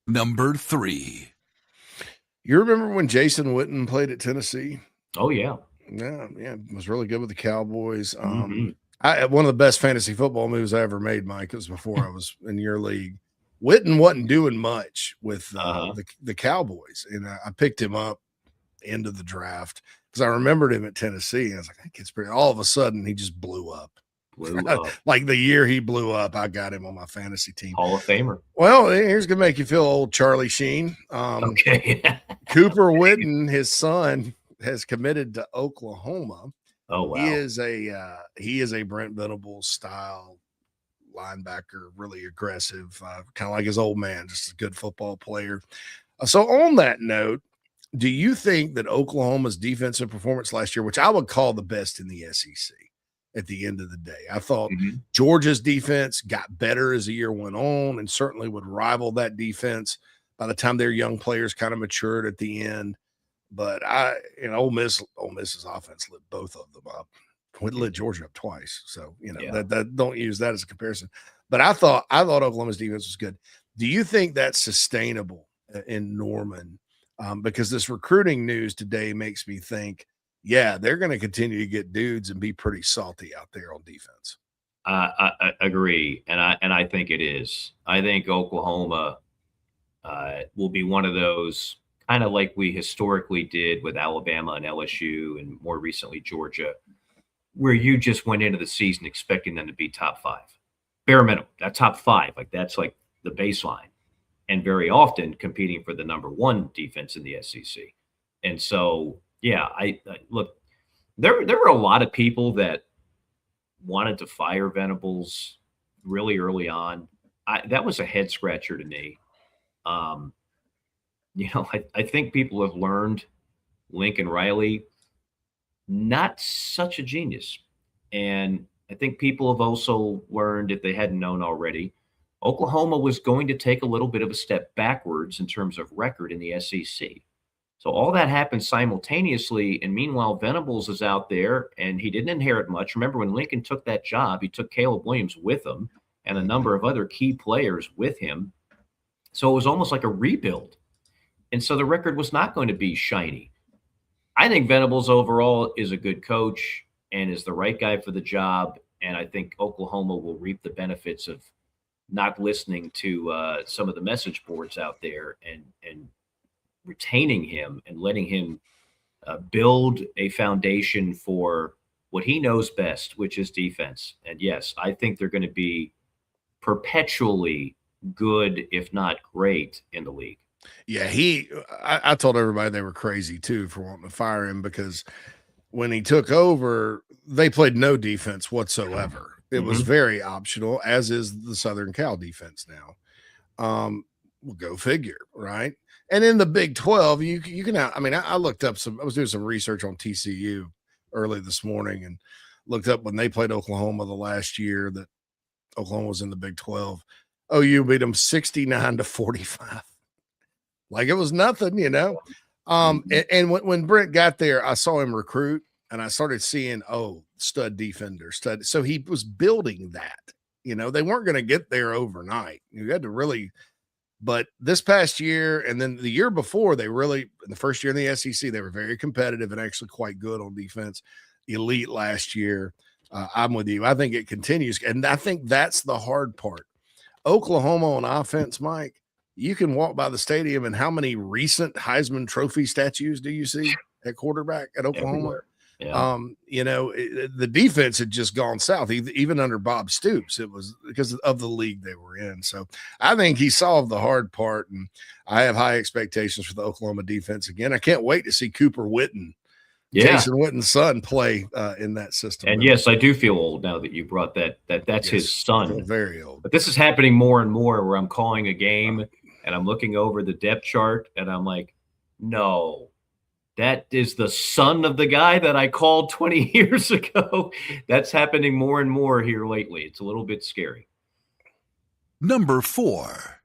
Number 3. You remember when Jason Witten played at Tennessee? Oh, yeah. Yeah, was really good with the Cowboys. One of the best fantasy football moves I ever made, Mike, was before I was in your league. Witten wasn't doing much with the Cowboys, and I picked him up end of the draft because I remembered him at Tennessee. And I was like, that kid's pretty. All of a sudden, he just blew up. Like the year he blew up, I got him on my fantasy team. Hall of Famer. Well, here's gonna make you feel old, Charlie Sheen. Okay. Cooper Witten, his son, has committed to Oklahoma. Oh wow. He is a Brent Venables style linebacker, really aggressive, kind of like his old man, just a good football player. So on that note, do you think that Oklahoma's defensive performance last year, which I would call the best in the SEC at the end of the day, I thought Georgia's defense got better as the year went on and certainly would rival that defense by the time their young players kind of matured at the end. But Ole Miss's offense lit both of them up. We lit Georgia up twice. So, that don't use that as a comparison. But I thought Oklahoma's defense was good. Do you think that's sustainable in Norman? Because this recruiting news today makes me think, they're going to continue to get dudes and be pretty salty out there on defense. I agree, and I think it is. I think Oklahoma will be one of those, kind of like we historically did with Alabama and LSU, and more recently Georgia, where you just went into the season expecting them to be top 5, bare minimum. That top 5, like that's like the baseline, and very often competing for the number 1 defense in the SEC. And so, I look, there were a lot of people that wanted to fire Venables really early on. That was a head scratcher to me. Um, I think people have learned Lincoln Riley, not such a genius. And I think people have also learned, if they hadn't known already, Oklahoma was going to take a little bit of a step backwards in terms of record in the SEC. So all that happened simultaneously. And meanwhile, Venables is out there and he didn't inherit much. Remember, when Lincoln took that job, he took Caleb Williams with him and a number of other key players with him. So it was almost like a rebuild. And so the record was not going to be shiny. I think Venables overall is a good coach and is the right guy for the job. And I think Oklahoma will reap the benefits of not listening to some of the message boards out there and retaining him and letting him build a foundation for what he knows best, which is defense. And yes, I think they're going to be perpetually good, if not great, in the league. Yeah, I told everybody they were crazy too for wanting to fire him, because when he took over, they played no defense whatsoever. It was very optional, as is the Southern Cal defense now. Well, go figure, right? And in the Big 12, you can, I mean, I looked up I was doing some research on TCU early this morning and looked up when they played Oklahoma the last year that Oklahoma was in the Big 12. OU beat them 69-45. Like it was nothing, And when Brent got there, I saw him recruit and I started seeing, stud defender, stud. So he was building that, they weren't going to get there overnight. You had to really, but this past year and then the year before, they really, in the first year in the SEC, they were very competitive and actually quite good on defense. Elite last year. I'm with you. I think it continues. And I think that's the hard part. Oklahoma on offense, Mike, you can walk by the stadium and how many recent Heisman Trophy statues do you see at quarterback at Oklahoma? Yeah. The defense had just gone south, even under Bob Stoops. It was because of the league they were in. So I think he solved the hard part, and I have high expectations for the Oklahoma defense again. I can't wait to see Cooper Witten, Jason Witten's son, play in that system. And yes, I do feel old now that you brought that's his son. Very old. But this is happening more and more where I'm calling a game and I'm looking over the depth chart and I'm like, no, that is the son of the guy that I called 20 years ago. That's happening more and more here lately. It's a little bit scary. Number 4.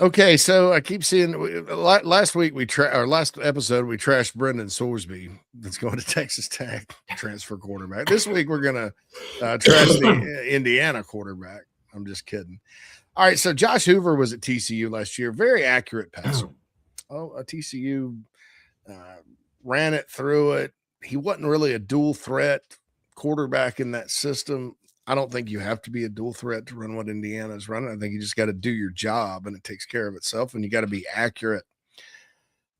Okay, so I keep seeing last week last episode we trashed Brendan Sorsby that's going to Texas Tech, transfer quarterback. This week we're gonna trash the Indiana quarterback. I'm just kidding. All right, so Josh Hoover was at TCU last year, very accurate passer. TCU ran it through it. He wasn't really a dual threat quarterback in that system. I don't think you have to be a dual threat to run what Indiana's running. I think you just got to do your job and it takes care of itself, and you got to be accurate.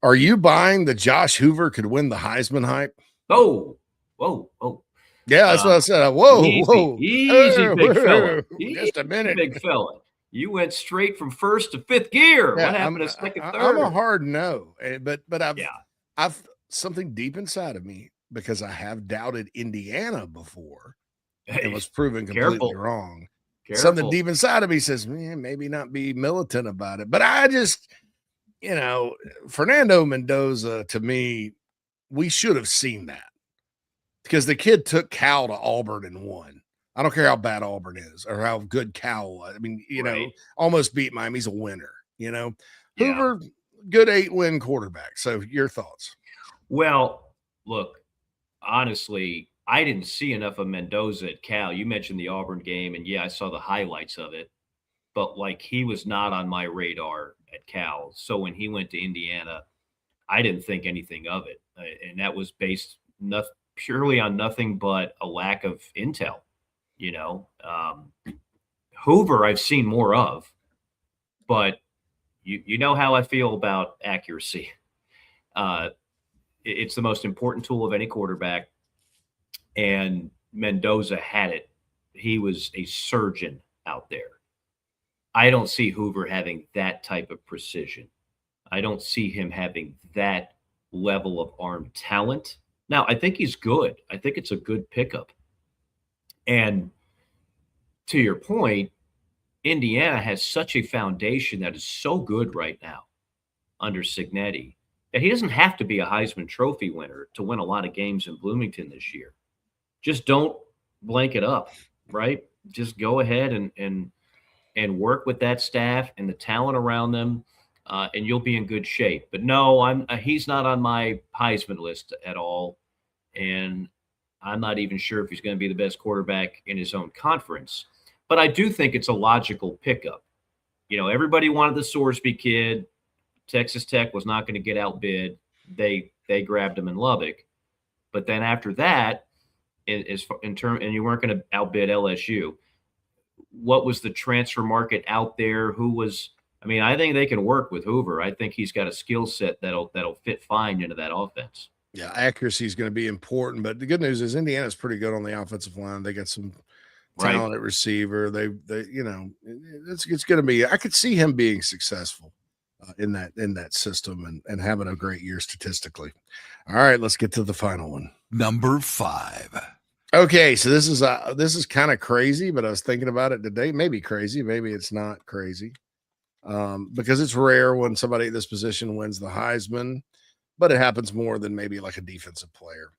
Are you buying the Josh Hoover could win the Heisman hype? Whoa. Yeah, that's what I said. Whoa. Easy, big fella. Just a minute. Big fella. You went straight from first to fifth gear. What happened to second, third? I'm a hard no, but I've something deep inside of me, because I have doubted Indiana before. It was proven completely wrong. Something deep inside of me says, maybe not be militant about it. But I just, Fernando Mendoza, to me, we should have seen that, because the kid took Cal to Auburn and won. I don't care how bad Auburn is or how good Cal was. I mean, almost beat Miami. He's a winner, Hoover, good 8-win quarterback. So your thoughts? Well, look, honestly, I didn't see enough of Mendoza at Cal. You mentioned the Auburn game, and I saw the highlights of it, but he was not on my radar at Cal. So when he went to Indiana, I didn't think anything of it. And that was based purely on nothing but a lack of intel. Hoover I've seen more of, but you know how I feel about accuracy. It's the most important tool of any quarterback. And Mendoza had it. He was a surgeon out there. I don't see Hoover having that type of precision. I don't see him having that level of arm talent. Now, I think he's good. I think it's a good pickup. And to your point, Indiana has such a foundation that is so good right now under Signetti that he doesn't have to be a Heisman Trophy winner to win a lot of games in Bloomington this year. Just don't blank it up, right? Just go ahead and work with that staff and the talent around them, and you'll be in good shape. But no, he's not on my Heisman list at all, and I'm not even sure if he's going to be the best quarterback in his own conference. But I do think it's a logical pickup. Everybody wanted the Sorsby kid. Texas Tech was not going to get outbid. They grabbed him in Lubbock, but then after that, and you weren't going to outbid LSU. What was the transfer market out there? I think they can work with Hoover. I think he's got a skill set that'll fit fine into that offense. Yeah, accuracy is going to be important, but the good news is Indiana's pretty good on the offensive line. They got some talent at receiver. They it's going to be. I could see him being successful in that system and having a great year statistically. All right, let's get to the final one. Number 5. Okay, so this is kind of crazy, but I was thinking about it today. Maybe crazy, maybe it's not crazy, because it's rare when somebody at this position wins the Heisman, but it happens more than maybe like a defensive player.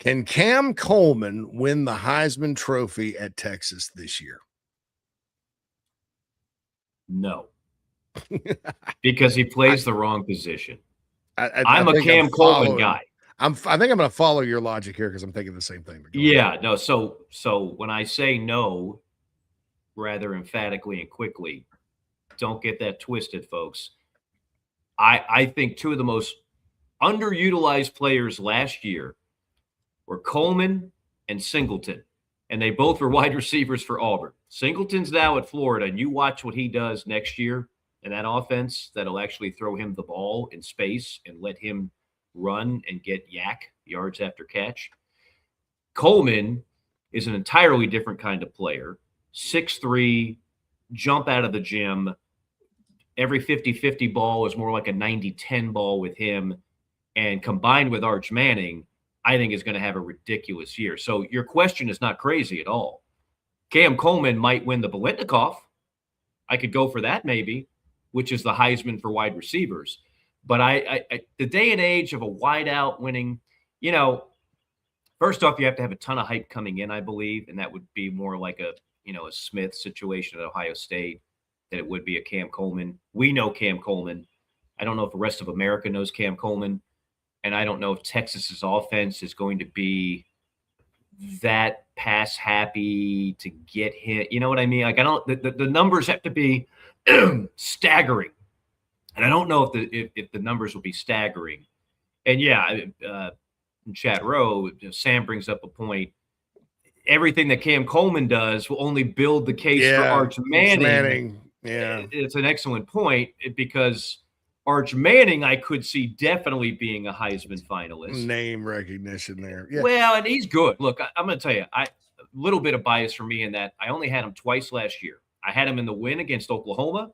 Can Cam Coleman win the Heisman Trophy at Texas this year? No, because he plays the wrong position. I'm a Cam Coleman guy. I think I'm going to follow your logic here because I'm thinking the same thing. Yeah, no. So when I say no, rather emphatically and quickly, don't get that twisted, folks. I think two of the most underutilized players last year were Coleman and Singleton, and they both were wide receivers for Auburn. Singleton's now at Florida, and you watch what he does next year in that offense that'll actually throw him the ball in space and let him run and get yards after catch. Coleman is an entirely different kind of player. 6'3", jump out of the gym. Every 50-50 ball is more like a 90-10 ball with him. And combined with Arch Manning, I think is going to have a ridiculous year. So your question is not crazy at all. Cam Coleman might win the Biletnikoff. I could go for that maybe, which is the Heisman for wide receivers. But I the day and age of a wideout winning, first off, you have to have a ton of hype coming in, I believe, and that would be more like a Smith situation at Ohio State than it would be a Cam Coleman. We know Cam Coleman. I don't know if the rest of America knows Cam Coleman, and I don't know if Texas's offense is going to be that pass happy to get hit. You know what I mean? Like the numbers have to be staggering. And I don't know if the numbers will be staggering. And in chat row, Sam brings up a point. Everything that Cam Coleman does will only build the case for Arch Manning. Yeah, it's an excellent point because Arch Manning, I could see definitely being a Heisman finalist. Name recognition there. Yeah. Well, and he's good. Look, I'm going to tell you, a little bit of bias for me in that I only had him twice last year. I had him in the win against Oklahoma.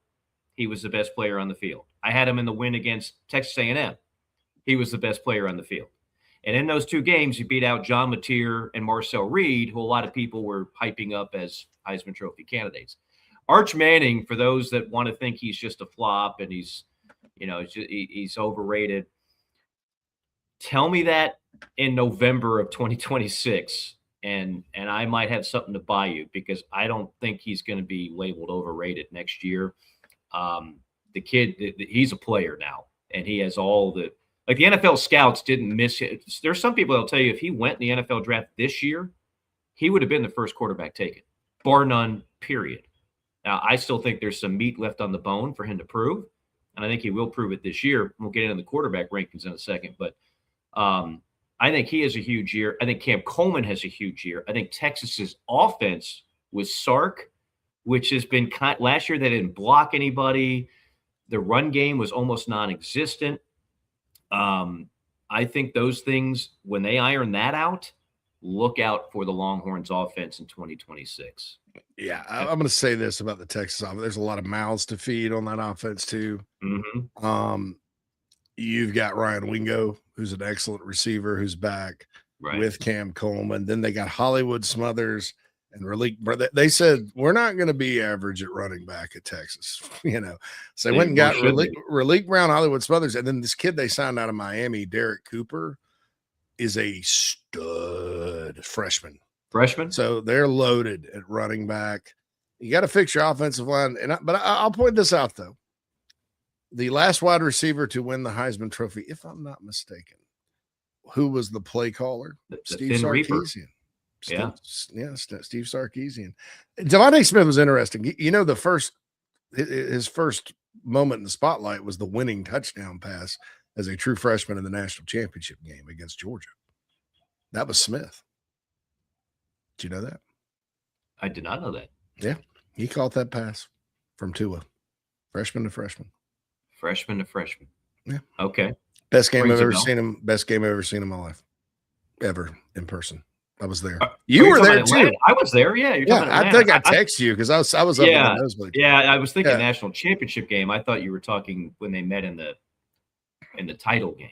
He was the best player on the field. I had him in the win against Texas A&M. He was the best player on the field. And in those two games, he beat out John Mateer and Marcel Reed, who a lot of people were hyping up as Heisman Trophy candidates. Arch Manning, for those that want to think he's just a flop and he's overrated, tell me that in November of 2026, and I might have something to buy you because I don't think he's going to be labeled overrated next year. The kid, he's a player now, and he has all the NFL scouts didn't miss it. There's some people that'll tell you if he went in the NFL draft this year, he would have been the first quarterback taken, bar none, period. Now, I still think there's some meat left on the bone for him to prove, and I think he will prove it this year. We'll get into the quarterback rankings in a second, but I think he has a huge year. I think Cam Coleman has a huge year. I think Texas's offense with Sark, which has been last year they didn't block anybody. The run game was almost non-existent. I think those things, when they iron that out, look out for the Longhorns offense in 2026. Yeah, I'm going to say this about the Texas offense. There's a lot of mouths to feed on that offense too. Mm-hmm. You've got Ryan Wingo, who's an excellent receiver, who's back. with Cam Coleman. Then they got Hollywood Smothers and Raleek. They said, we're not going to be average at running back at Texas, So they went and got Raleek Brown, Hollywood Smothers. And then this kid they signed out of Miami, Derek Cooper, is a stud freshman. So they're loaded at running back. You got to fix your offensive line. But I'll point this out, though. The last wide receiver to win the Heisman Trophy, if I'm not mistaken, who was the play caller? Steve Sarkisian. Steve Sarkisian. Devontae Smith was interesting. His first moment in the spotlight was the winning touchdown pass as a true freshman in the national championship game against Georgia. That was Smith. Did you know that? I did not know that. Yeah, he caught that pass from Tua, freshman to freshman. Freshman to freshman. Yeah. Okay. Best game I've ever seen him. Best game I've ever seen in my life, ever in person. I was there. You were there too. I was there. Yeah. I think I texted you because I was up in the nosebleed. Yeah, I was thinking national championship game. I thought you were talking when they met in the title game.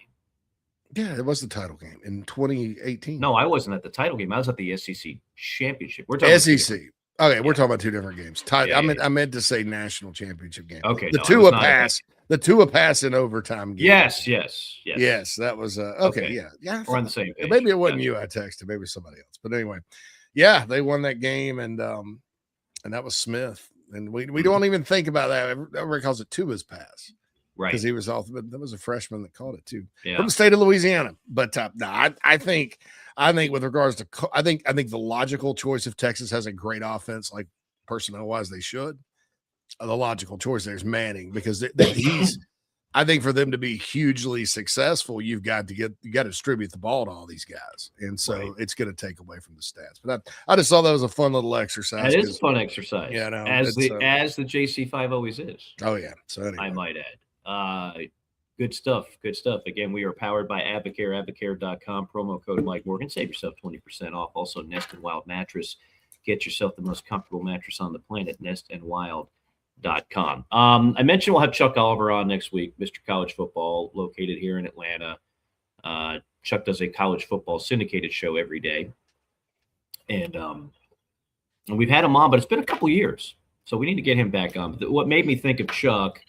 Yeah, it was the title game in 2018. No, I wasn't at the title game. I was at the SEC championship. We're talking SEC. Okay, we're talking about two different games. I meant to say national championship game. Okay, the Tua pass in overtime game. Yes. That was okay. Yeah. We're on the same page. Maybe it wasn't you I texted. Maybe somebody else. But anyway, yeah, they won that game, and that was Smith. And we don't even think about that. Everybody calls it Tua's pass. Right. Because he was that was a freshman that called it too. Yeah. From the state of Louisiana. But I think with regards to I think the logical choice if Texas has a great offense, like personnel wise they should. The logical choice there is Manning, because he's I think for them to be hugely successful, you got to distribute the ball to all these guys. And so it's going to take away from the stats. But I just thought that was a fun little exercise. It is a fun exercise. Yeah, no, as the JC5 always is. Oh yeah. So anyway. I might add. Good stuff. Again, we are powered by Abacare, abacare.com, promo code Mike Morgan. Save yourself 20% off. Also, Nest and Wild Mattress. Get yourself the most comfortable mattress on the planet, nestandwild.com. I mentioned we'll have Chuck Oliver on next week, Mr. College Football, located here in Atlanta. Chuck does a college football syndicated show every day. And we've had him on, but it's been a couple years. So we need to get him back on. What made me think of Chuck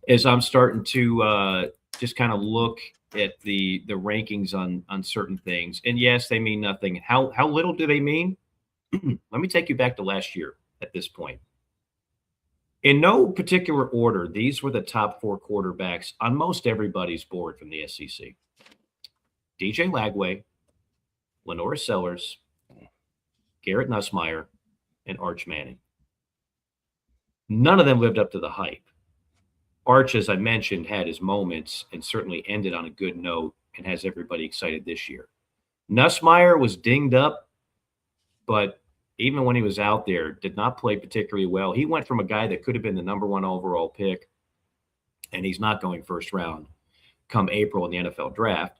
is I'm starting to just kind of look at the rankings on certain things. And yes, they mean nothing. How little do they mean? Let me take you back to last year at this point. In no particular order, these were the top four quarterbacks on most everybody's board from the SEC. DJ Lagway, Lenore Sellers, Garrett Nussmeier, and Arch Manning. None of them lived up to the hype. Arch, as I mentioned, had his moments and certainly ended on a good note and has everybody excited this year. Nussmeier was dinged up, but even when he was out there, did not play particularly well. He went from a guy that could have been the number one overall pick, and he's not going first round come April in the NFL draft.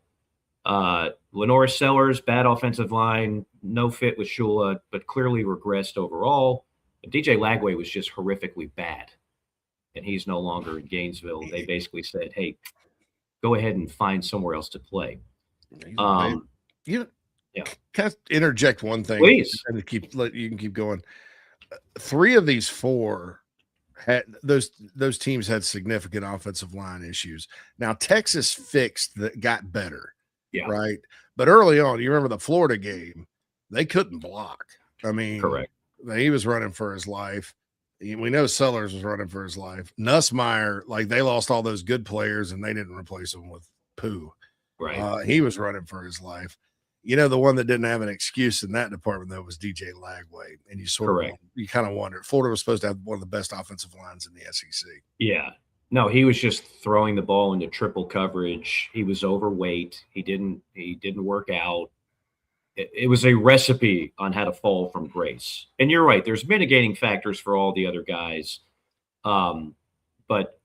Lenore Sellers, bad offensive line, no fit with Shula, but clearly regressed overall. But DJ Lagway was just horrifically bad, and he's no longer in Gainesville. They basically said, hey, go ahead and find somewhere else to play. Can I interject one thing? Please. And you can keep going. 3 of these 4 had those teams had significant offensive line issues. Now Texas got better. Yeah. Right. But early on, you remember the Florida game, they couldn't block. I mean, correct. He was running for his life. We know Sellers was running for his life. Nussmeier, like they lost all those good players and they didn't replace them with poo. Right. He was running for his life. The one that didn't have an excuse in that department, though, was DJ Lagway. And you kind of wonder. Florida was supposed to have one of the best offensive lines in the SEC. Yeah. No, he was just throwing the ball into triple coverage. He was overweight. He didn't work out. It was a recipe on how to fall from grace. And you're right. There's mitigating factors for all the other guys. But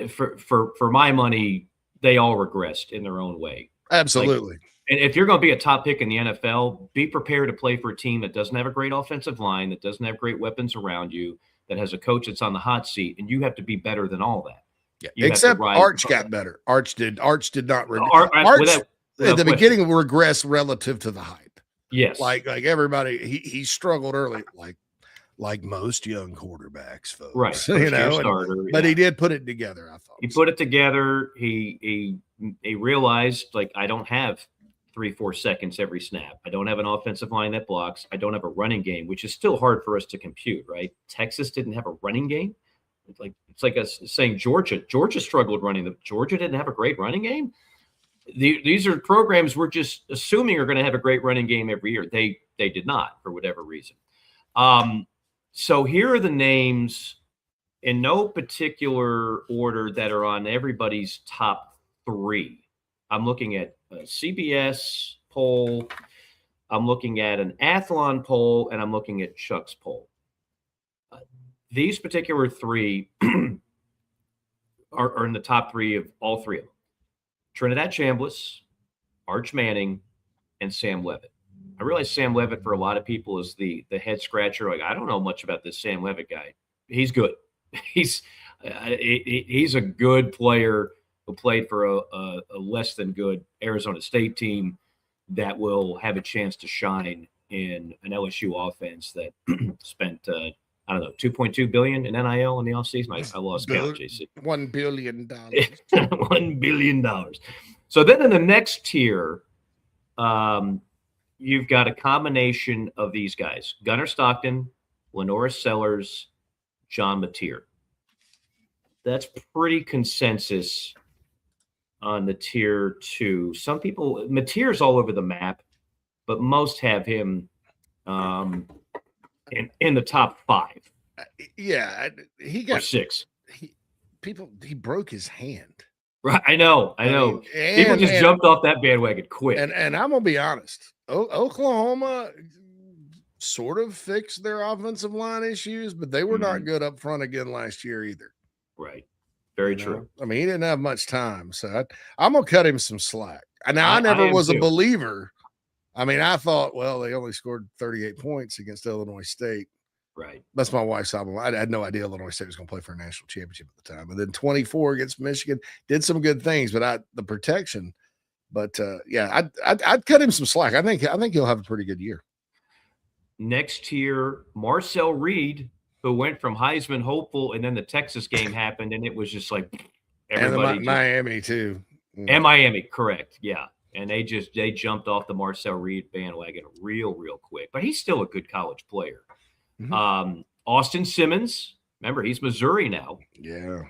for my money, they all regressed in their own way. Absolutely. And if you're going to be a top pick in the NFL, be prepared to play for a team that doesn't have a great offensive line, that doesn't have great weapons around you, that has a coach that's on the hot seat, and you have to be better than all that. Yeah. Except Arch got better. Arch did not. at the beginning regressed relative to the hype. Yes. Like everybody, he struggled early, like most young quarterbacks, folks. Right. Starter, but he did put it together, I thought. He put it together. He realized, like, I don't have 3-4 seconds every snap. I don't have an offensive line that blocks. I don't have a running game, which is still hard for us to compute, right? Texas didn't have a running game. It's like us saying Georgia struggled running. Georgia didn't have a great running game. These are programs we're just assuming are going to have a great running game every year. They did not, for whatever reason. So here are the names in no particular order that are on everybody's top 3. I'm looking at a CBS poll. I'm looking at an Athlon poll, and I'm looking at Chuck's poll. These particular 3 are in the top 3 of all 3 of them. Trinidad Chambliss, Arch Manning, and Sam Levitt. I realize Sam Levitt for a lot of people is the head scratcher. Like, I don't know much about this Sam Levitt guy. He's good. He's a good player who played for a less than good Arizona State team that will have a chance to shine in an LSU offense that spent I don't know, $2.2 billion in NIL in the offseason. I lost count, JC. $1 billion. $1 billion. So then in the next tier, you've got a combination of these guys: Gunnar Stockton, Lenora Sellers, John Mateer. That's pretty consensus on the tier 2. Some people, Mateer's all over the map, but most have him in the top 5. Yeah, he got or 6. He broke his hand. Right, I know. People just jumped off that bandwagon quick. And I'm gonna be honest, Oklahoma sort of fixed their offensive line issues, but they were not good up front again last year either. Right, very true. I mean, he didn't have much time, so I'm gonna cut him some slack. Now I never was a believer. I mean, I thought, well, they only scored 38 points against Illinois State. Right. That's my wife's album. I had no idea Illinois State was going to play for a national championship at the time. And then 24 against Michigan, did some good things, but the protection. But yeah, I'd cut him some slack. I think he'll have a pretty good year. Next tier, Marcel Reed, who went from Heisman hopeful, and then the Texas game happened, and it was just like everybody. And Miami too. And Miami, correct. Yeah. And they jumped off the Marcel Reed bandwagon real quick. But he's still a good college player. Mm-hmm. Austin Simmons, remember, he's Missouri now. Yeah.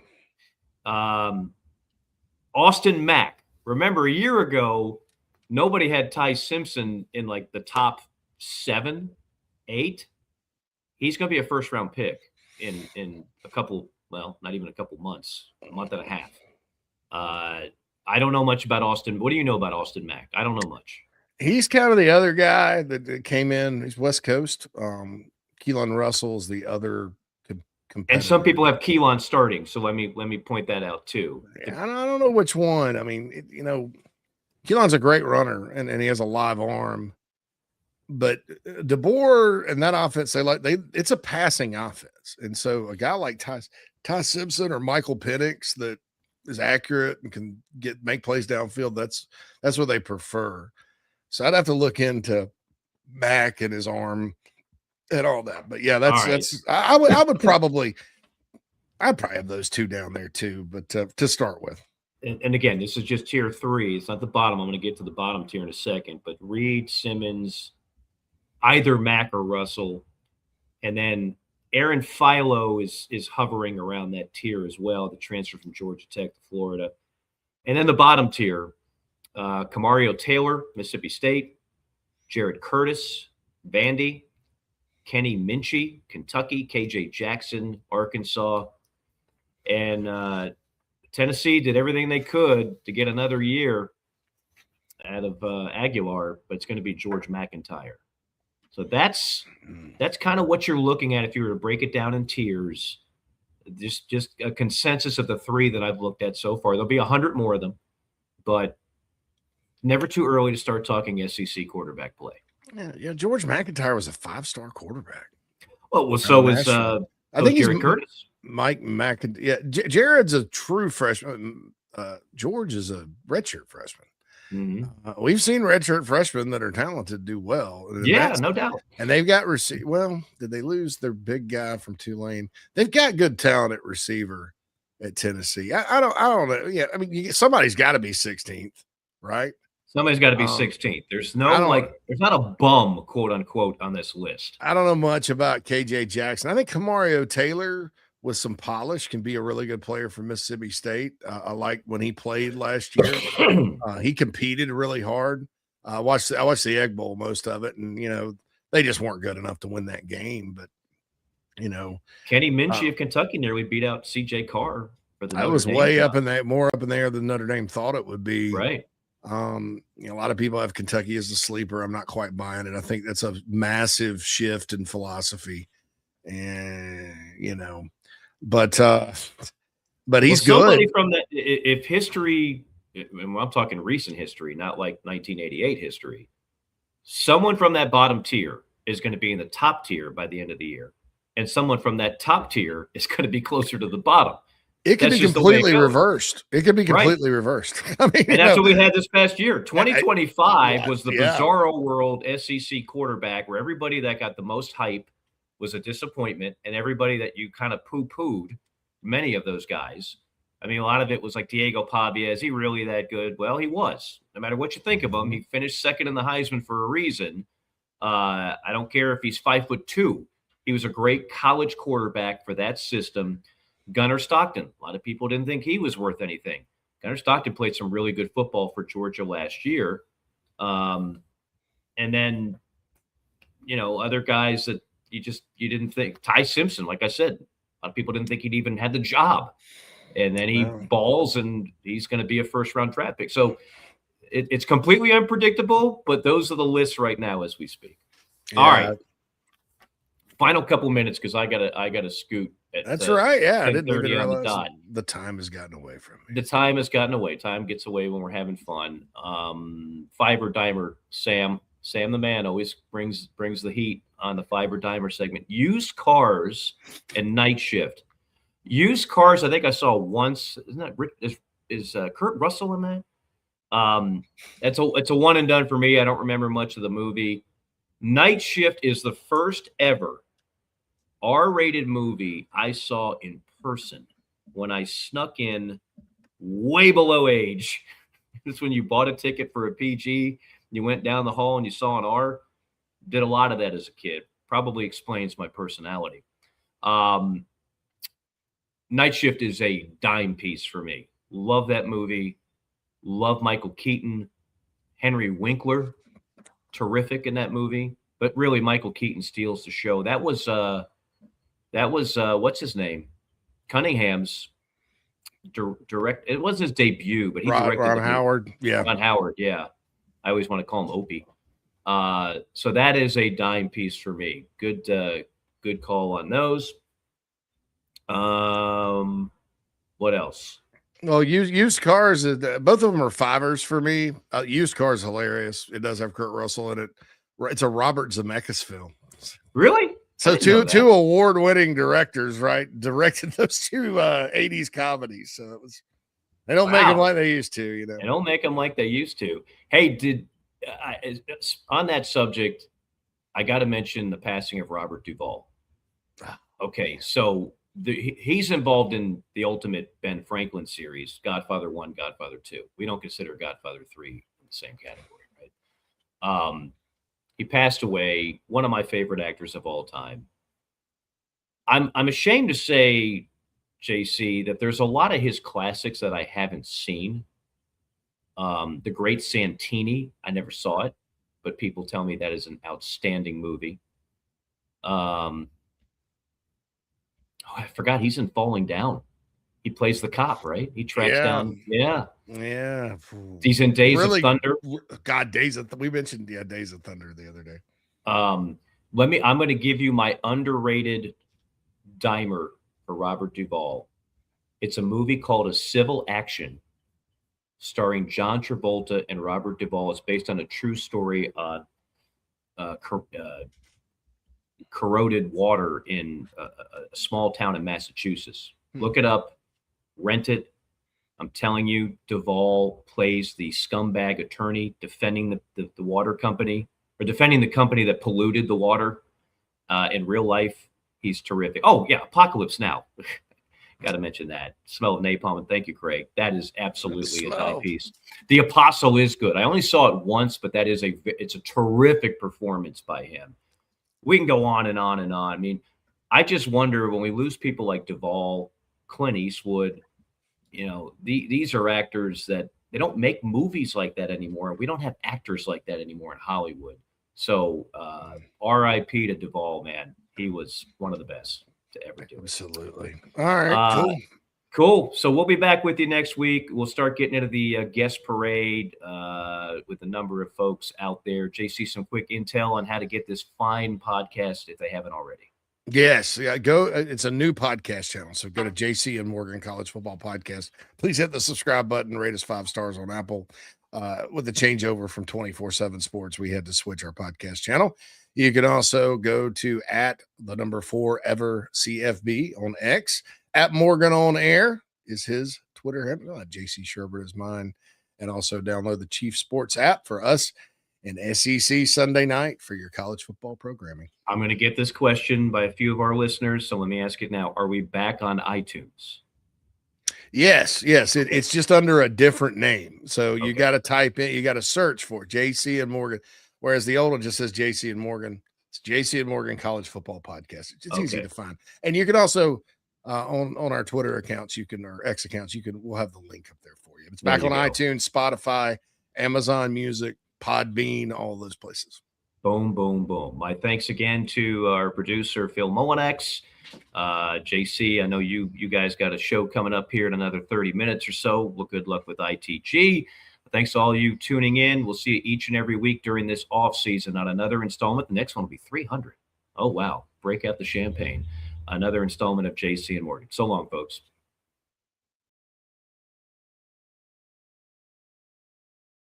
Austin Mack. Remember, a year ago, nobody had Ty Simpson in like the top 7, 8. He's going to be a first-round pick in a couple, well, not even a couple months, a month and a half. I don't know much about Austin. What do you know about Austin Mack? I don't know much. He's kind of the other guy that came in. He's West Coast. Keelan Russell's the other competitor. And some people have Keelan starting, so let me point that out too. I don't know which one. I mean, Keelan's a great runner and he has a live arm, but DeBoer and that offense, it's a passing offense, and so a guy like Ty Simpson or Michael Penix that is accurate and can make plays downfield, that's what they prefer. So I'd have to look into Mack and his arm and all that. But yeah, I'd probably have those 2 down there too, but to start with. And again, this is just tier 3. It's not the bottom. I'm going to get to the bottom tier in a second, but Reed, Simmons, either Mack or Russell, and then Aaron Philo is hovering around that tier as well, the transfer from Georgia Tech to Florida. And then the bottom tier, Camario Taylor, Mississippi State, Jared Curtis, Vandy, Kenny Minchie, Kentucky, KJ Jackson, Arkansas, and Tennessee did everything they could to get another year out of Aguilar, but it's going to be George McIntyre. So that's kind of what you're looking at if you were to break it down in tiers. Just a consensus of the 3 that I've looked at so far. There'll be 100 more of them, but never too early to start talking SEC quarterback play. Yeah. George McIntyre was a 5-star quarterback. Well, so was I think Jared Curtis. Mike McIntyre. Yeah, Jared's a true freshman. George is a redshirt freshman. We've seen redshirt freshmen that are talented do well. And Yeah, no doubt. And they've got well, did they lose their big guy from Tulane? They've got good talent at receiver at Tennessee. I don't know. Yeah, I mean, somebody's got to be 16th, right? Somebody's got to be 16th. There's no there's not a bum, quote unquote, on this list. I don't know much about KJ Jackson. I think Kamario Taylor with some polish can be a really good player for Mississippi State. I like when he played last year. He competed really hard. I watched the Egg Bowl, most of it, and they just weren't good enough to win that game. But Kenny Minchie of Kentucky nearly beat out C.J. Carr for the. I was way up in that, more up in there than Notre Dame thought it would be. Right. A lot of people have Kentucky as a sleeper. I'm not quite buying it. I think that's a massive shift in philosophy, and but he's somebody good. From that, if history, and I'm talking recent history, not like 1988 history, someone from that bottom tier is going to be in the top tier by the end of the year, and someone from that top tier is going to be closer to the bottom. It could be completely reversed. It could be completely reversed. I mean, and that's what we had this past year. 2025 was the bizarro world SEC quarterback, where everybody that got the most hype was a disappointment, and everybody that you kind of poo-pooed, many of those guys. I mean, a lot of it was like Diego Pavia. Is he really that good? Well, he was. No matter what you think of him, he finished second in the Heisman for a reason. I don't care if he's 5'2". He was a great college quarterback for that system. Gunnar Stockton. A lot of people didn't think he was worth anything. Gunnar Stockton played some really good football for Georgia last year. And then, other guys that you didn't think. Ty Simpson, like I said, a lot of people didn't think he'd even had the job. And then he balls, and he's going to be a first-round draft pick. So it's completely unpredictable, but those are the lists right now as we speak. Yeah. All right. Final couple minutes because I gotta scoot. That's right. Yeah, I didn't even realize the time has gotten away from me. The time has gotten away. Time gets away when we're having fun. Fiber Dimer, Sam the man always brings the heat on the Fiber Dimer segment. Used cars and night shift. Used cars, I think I saw once. Isn't that is Kurt Russell in that? It's a one and done for me. I don't remember much of the movie. Night Shift is the first ever R-rated movie I saw in person when I snuck in way below age. It's when you bought a ticket for a PG, you went down the hall and you saw an R. Did a lot of that as a kid. Probably explains my personality. Night Shift is a dime piece for me. Love that movie. Love Michael Keaton. Henry Winkler, terrific in that movie. But really, Michael Keaton steals the show. That was what's his name? Cunningham's direct. It wasn't his debut, but he directed Ron Howard. Yeah, Ron Howard. Yeah, I always want to call him Opie. So that is a dime piece for me. Good call on those. What else? Well, used cars. Both of them are fivers for me. Used cars hilarious. It does have Kurt Russell in it. It's a Robert Zemeckis film. Really? So two award-winning directors, right, directed those two 80s comedies. So they don't make them like they used to, They don't make them like they used to. Hey, on that subject, I got to mention the passing of Robert Duvall. Okay, so he's involved in the ultimate Ben Franklin series, Godfather 1, Godfather 2. We don't consider Godfather 3 in the same category, right? He passed away, one of my favorite actors of all time. I'm ashamed to say, JC, that there's a lot of his classics that I haven't seen. The Great Santini, I never saw it, but people tell me that is an outstanding movie. I forgot he's in Falling Down. He plays the cop, right? He tracks down. Yeah. He's in Days of Thunder. God, we mentioned Days of Thunder the other day. I'm going to give you my underrated dimer for Robert Duvall. It's a movie called A Civil Action, starring John Travolta and Robert Duvall. It's based on a true story on corroded water in a small town in Massachusetts. Look it up, rent it. I'm telling you, Duvall plays the scumbag attorney defending the water company, or defending the company that polluted the water. In real life, he's terrific. Oh, yeah, Apocalypse Now. Got to mention that. Smell of Napalm, and thank you, Craig. That is absolutely a timepiece. The Apostle is good. I only saw it once, but it's a terrific performance by him. We can go on and on and on. I mean, I just wonder, when we lose people like Duvall, Clint Eastwood, these are actors that they don't make movies like that anymore. We don't have actors like that anymore in Hollywood. So R.I.P. to Duvall, man. He was one of the best to ever do it. Absolutely. All right, cool. Cool. So we'll be back with you next week. We'll start getting into the guest parade with a number of folks out there. JC, some quick intel on how to get this fine podcast if they haven't already. Yes, yeah, go. It's a new podcast channel, so go to JC and Morgan College Football Podcast. Please hit the subscribe button, rate us 5 stars on Apple. With the changeover from 24/7 Sports, we had to switch our podcast channel. You can also go to @4EverCFB on X. @Morgan on Air is his Twitter handle. JC Sherbert is mine, and also download the Chief Sports app for us and SEC Sunday night for your college football programming. I'm going to get this question by a few of our listeners, so let me ask it now. Are we back on iTunes? Yes. It's just under a different name. So you got to type in, you got to search for JC and Morgan, whereas the old one just says JC and Morgan. It's JC and Morgan College Football Podcast. It's easy to find. And you can also, on our Twitter accounts, or X accounts, we'll have the link up there for you. It's back on iTunes, Spotify, Amazon Music, Podbean, all those places. Boom, boom, boom. My thanks again to our producer, Phil Molenax. JC, I know you guys got a show coming up here in another 30 minutes or so. Well, good luck with ITG. Thanks to all you tuning in. We'll see you each and every week during this off season on another installment. The next one will be 300. Oh, wow. Break out the champagne. Another installment of JC and Morgan. So long, folks.